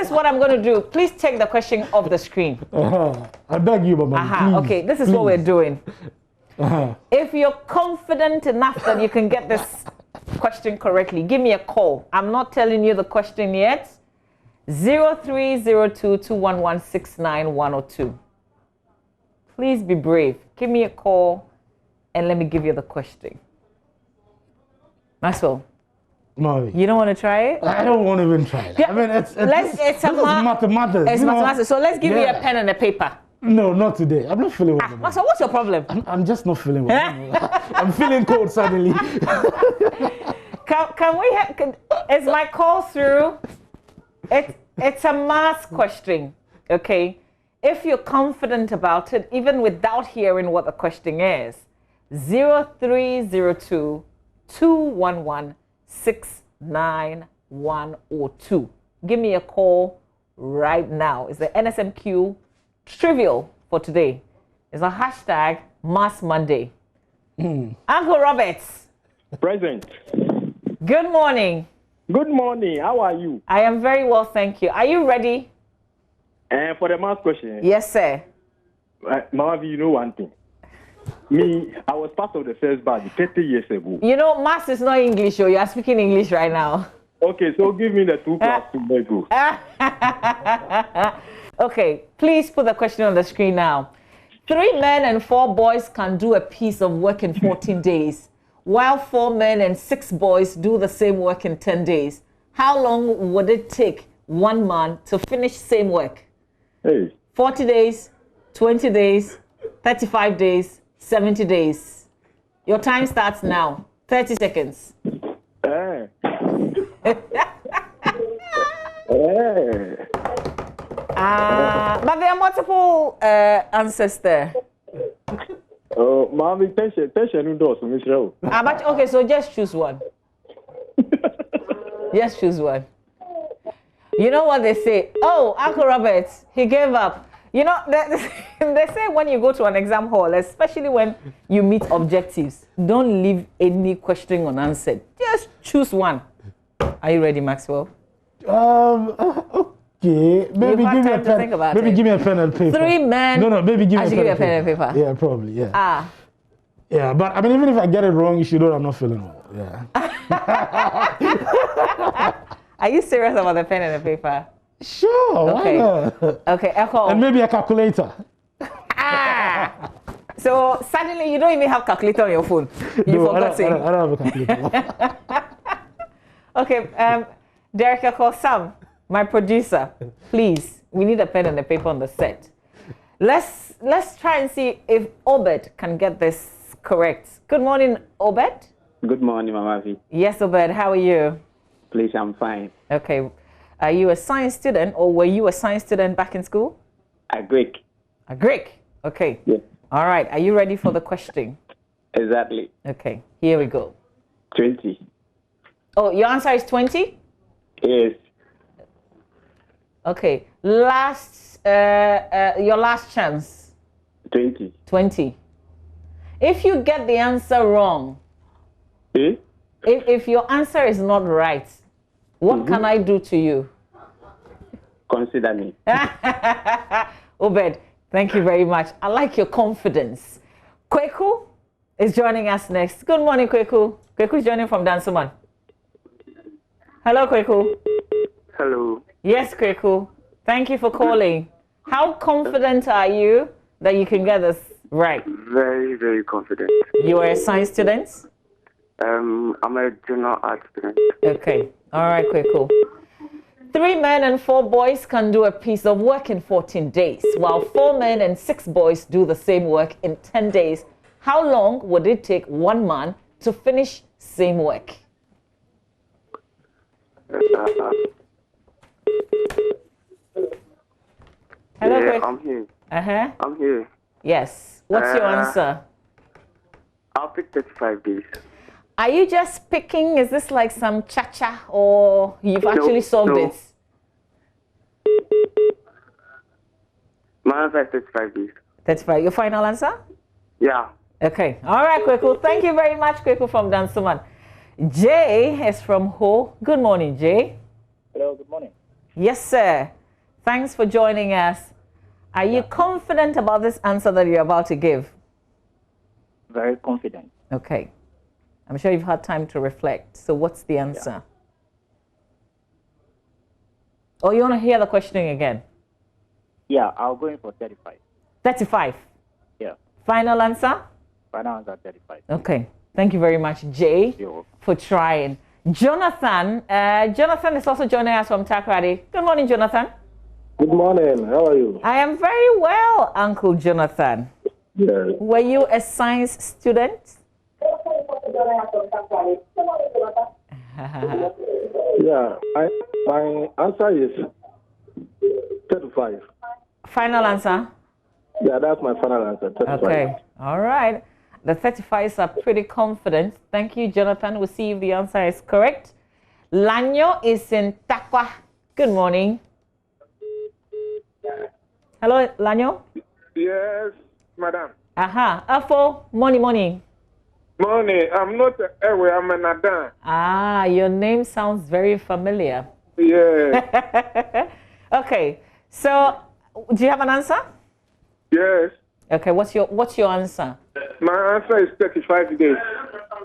what I'm going to do. Please take the question off the screen. I beg you, Mama. Okay, this is what we're doing. If you're confident enough that you can get this question correctly, give me a call. I'm not telling you the question yet. 0302-211-69102. Please be brave. Give me a call. And let me give you the question. Maxwell, you don't want to try it? I don't want to even try it. I mean, it's mathematics. It's mathematics. So let's give you a pen and a paper. No, not today. I'm not feeling well. Maxwell, what's your problem? I'm just not feeling well. I'm feeling cold suddenly. Is my call through? It's a math question, okay? If you're confident about it, even without hearing what the question is, 0302-211-69102. Give me a call right now. It's the NSMQ trivial for today. It's a hashtag Mass Monday. Uncle Roberts. Present. Good morning. Good morning. How are you? I am very well, thank you. Are you ready? For the math question. Yes, sir. Mama, you know one thing. Me, I was part of the first batch 30 years ago. You know, maths is not English, so you are speaking English right now. Okay, so give me the 2 plus 2 go. Okay, please put the question on the screen now. 3 men and 4 boys can do a piece of work in 14 days, while 4 men and 6 boys do the same work in 10 days. How long would it take one man to finish same work? 40 days, 20 days, 35 days, 70 days. Your time starts now. 30 seconds. But there are multiple answers there. Oh, mommy, tension indoors, Michelle. Okay, so just choose one. Just choose one. You know what they say? Oh, Uncle Robert, he gave up. You know, they say when you go to an exam hall, especially when you meet objectives, don't leave any question unanswered. Just choose one. Are you ready, Maxwell? Okay. Maybe give me a pen. Maybe give me a pen and paper. 3 men. No, maybe give me a pen and paper. Yeah, probably. Yeah. Yeah, but I mean, even if I get it wrong, you should know I'm not feeling well. Yeah. Are you serious about the pen and the paper? Sure. Okay. Why not? Okay, Echo. And maybe a calculator. So suddenly you don't even have calculator on your phone. You forgot it. I don't have a calculator. Okay, Derek Echo, Sam, my producer, please, we need a pen and a paper on the set. Let's try and see if Obed can get this correct. Good morning, Obed. Good morning, Mama V. Yes, Obed, how are you? Please, I'm fine. Okay. Are you a science student, or were you a science student back in school? A Greek. A Greek? Okay. Yeah. All right. Are you ready for the question? Exactly. Okay. Here we go. 20. Oh, your answer is 20? Yes. Okay. Last, your last chance. 20. 20. If you get the answer wrong, if your answer is not right, what can I do to you? Consider me. Obed, thank you very much. I like your confidence. Kweku is joining us next. Good morning, Kweku. Kweku is joining from Dansoman. Hello, Kweku. Hello. Yes, Kweku. Thank you for calling. How confident are you that you can get this right? Very, very confident. You are a science student? I'm a general art student. Okay. All right, Kweku. 3 men and 4 boys can do a piece of work in 14 days, while 4 men and 6 boys do the same work in 10 days. How long would it take one man to finish same work? Hello, yeah, Kweku. I'm here. Uh-huh. I'm here. Yes. What's your answer? I'll pick 35 days. Are you just picking? Is this like some cha-cha, or you've actually solved it? My answer is 35 days. 35. Your final answer? Yeah. Okay. All right, Kweku. Thank you very much, Kweku from Dansoman. Jay is from Ho. Good morning, Jay. Hello, good morning. Yes, sir. Thanks for joining us. Are you confident about this answer that you're about to give? Very confident. Okay. I'm sure you've had time to reflect. So what's the answer? Or you want to hear the questioning again? Yeah, I'll go in for 35. 35. Yeah. Final answer? Final answer 35. Okay. Thank you very much, Jay, for trying. Jonathan. Jonathan is also joining us from Takoradi. Good morning, Jonathan. Good morning. How are you? I am very well, Uncle Jonathan. Yes. Were you a science student? Yeah, my answer is 35. Final answer? Yeah, that's my final answer. 35. Okay. All right. The 35s are pretty confident. Thank you, Jonathan. We'll see if the answer is correct. Lanyo is in Takwa. Good morning. Hello, Lanyo? Yes, madam. Aha. Afo, morning. Morning. I'm not Ewe, I'm an Adan. Ah, your name sounds very familiar. Yeah. Okay. So, do you have an answer? Yes. Okay. What's your answer? My answer is 35 days.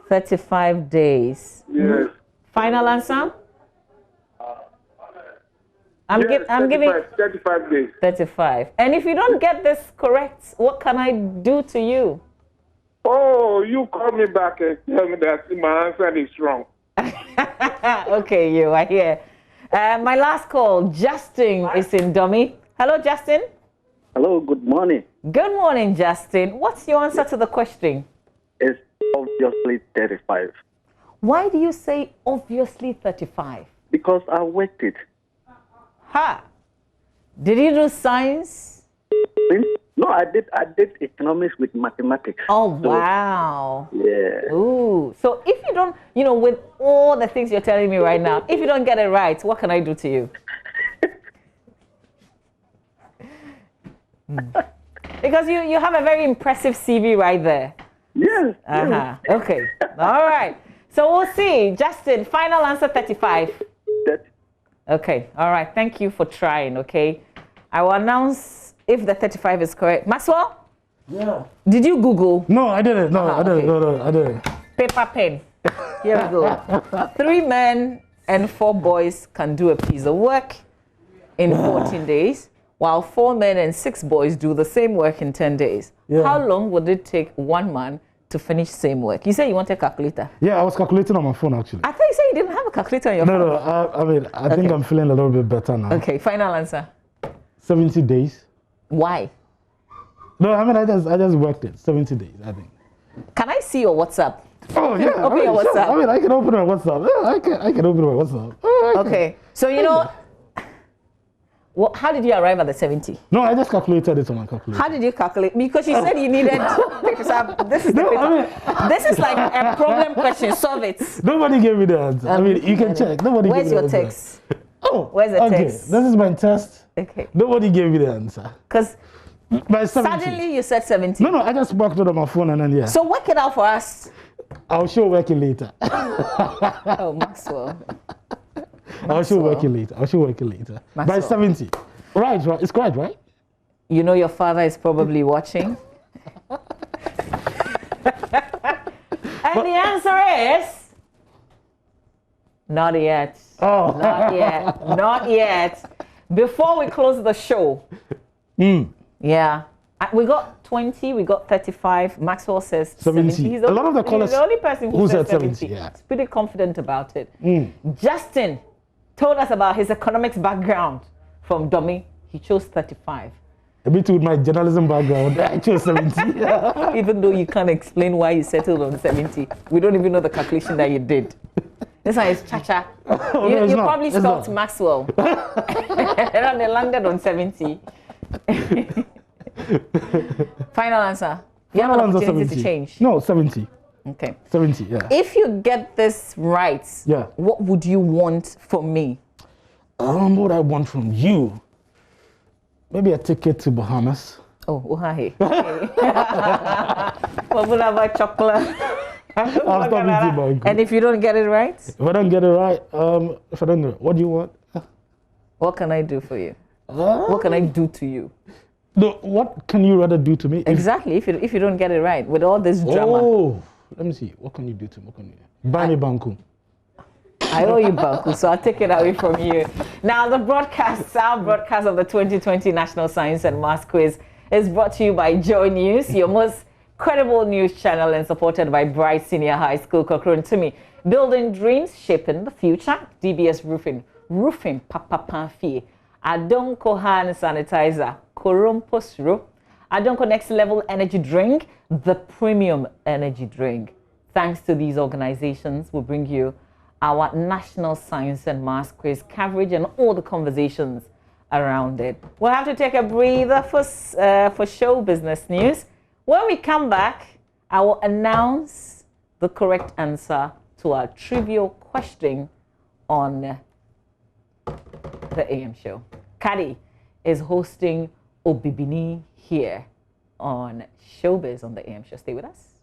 35 days. Yes. Final answer? I'm giving 35 days. 35. And if you don't get this correct, what can I do to you? Oh, you call me back and tell me that my answer is wrong. Okay, you are here. My last call, Justin is in Dummy. Hello, Justin. Hello, good morning. Good morning, Justin. What's your answer to the question? It's obviously 35. Why do you say obviously 35? Because I worked it. Ha! Did you do science? No, I did economics with mathematics. Oh, wow. Yeah. Ooh. So if you don't, with all the things you're telling me right now, if you don't get it right, what can I do to you? Because you have a very impressive CV right there. Yes. Uh-huh. Okay. All right. So we'll see. Justin, final answer 35. Okay. All right. Thank you for trying, okay? I will announce if the 35 is correct. Maxwell? Yeah. Did you Google? No, I didn't. No, I didn't. No, I didn't. Paper, pen. Here we go. 3 men and 4 boys can do a piece of work in 14 days, while 4 men and 6 boys do the same work in 10 days. Yeah. How long would it take one man to finish same work? You said you want a calculator. Yeah, I was calculating on my phone actually. I thought you said you didn't have a calculator on your phone. No, I think I'm feeling a little bit better now. Okay, final answer. 70 days. Why? No, I just worked it. 70 days, I think. Can I see your WhatsApp? Oh, yeah. Open your sure. WhatsApp. I can open my WhatsApp. Yeah, I can open my WhatsApp. Okay, so how did you arrive at the 70? No, I just calculated it on my calculator. How did you calculate? Because you said you needed pictures. This is this is like a problem question. Solve it. Nobody gave me the answer. You can check. Nobody Where's gave me your the text? Oh, where's the okay. text? This is my test. Okay. Nobody gave me the answer. Because by 70. suddenly you said 70. No, I just walked it on my phone and then yeah. So work it out for us. I'll show working later. Oh, Maxwell. I'll show working later. By Maxwell. 70. Right. It's correct, right? You know your father is probably watching. And the answer is not yet. Oh. Not yet. Not yet. Before we close the show. Yeah. We got 20, we got 35. Maxwell says 70. He's a lot of the callers he's the only person who said 70. Yeah. He's pretty confident about it. Justin told us about his economics background from Dummy. He chose 35. A bit with my journalism background, I chose 70. Even though you can't explain why you settled on 70. We don't even know the calculation that you did. This one is cha-cha. Oh, you no, probably stopped Maxwell. And then they landed on 70. Final answer. You have an opportunity to change. No, 70. Okay. 70, yeah. If you get this right, yeah, what would you want from me? What would I want from you? Maybe a ticket to Bahamas. Oh, uhahe. What would I buy? Chocolate? And if you don't get it right? If I don't get it right, if I don't know, what do you want? What can I do for you? What can I do to you? No, what can you rather do to me? Exactly, if you don't get it right with all this drama. Oh, let me see. What can you do to me? What can you do? Buy me Banku. I owe you Banku, so I'll take it away from you. Now, our broadcast of the 2020 National Science and Maths Quiz is brought to you by Joy News, your most credible news channel, and supported by Bright Senior High School, Kokron Tumi. Building dreams, shaping the future. DBS Roofing, Papa Panfi. Adonko Hand Sanitizer, Koromposro. Adonko Next Level Energy Drink, the premium energy drink. Thanks to these organizations, we'll bring you our National Science and Maths Quiz coverage and all the conversations around it. We'll have to take a breather for show business news. When we come back, I will announce the correct answer to our trivial question on the AM show. Kadi is hosting Obibini here on Showbiz on the AM show. Stay with us.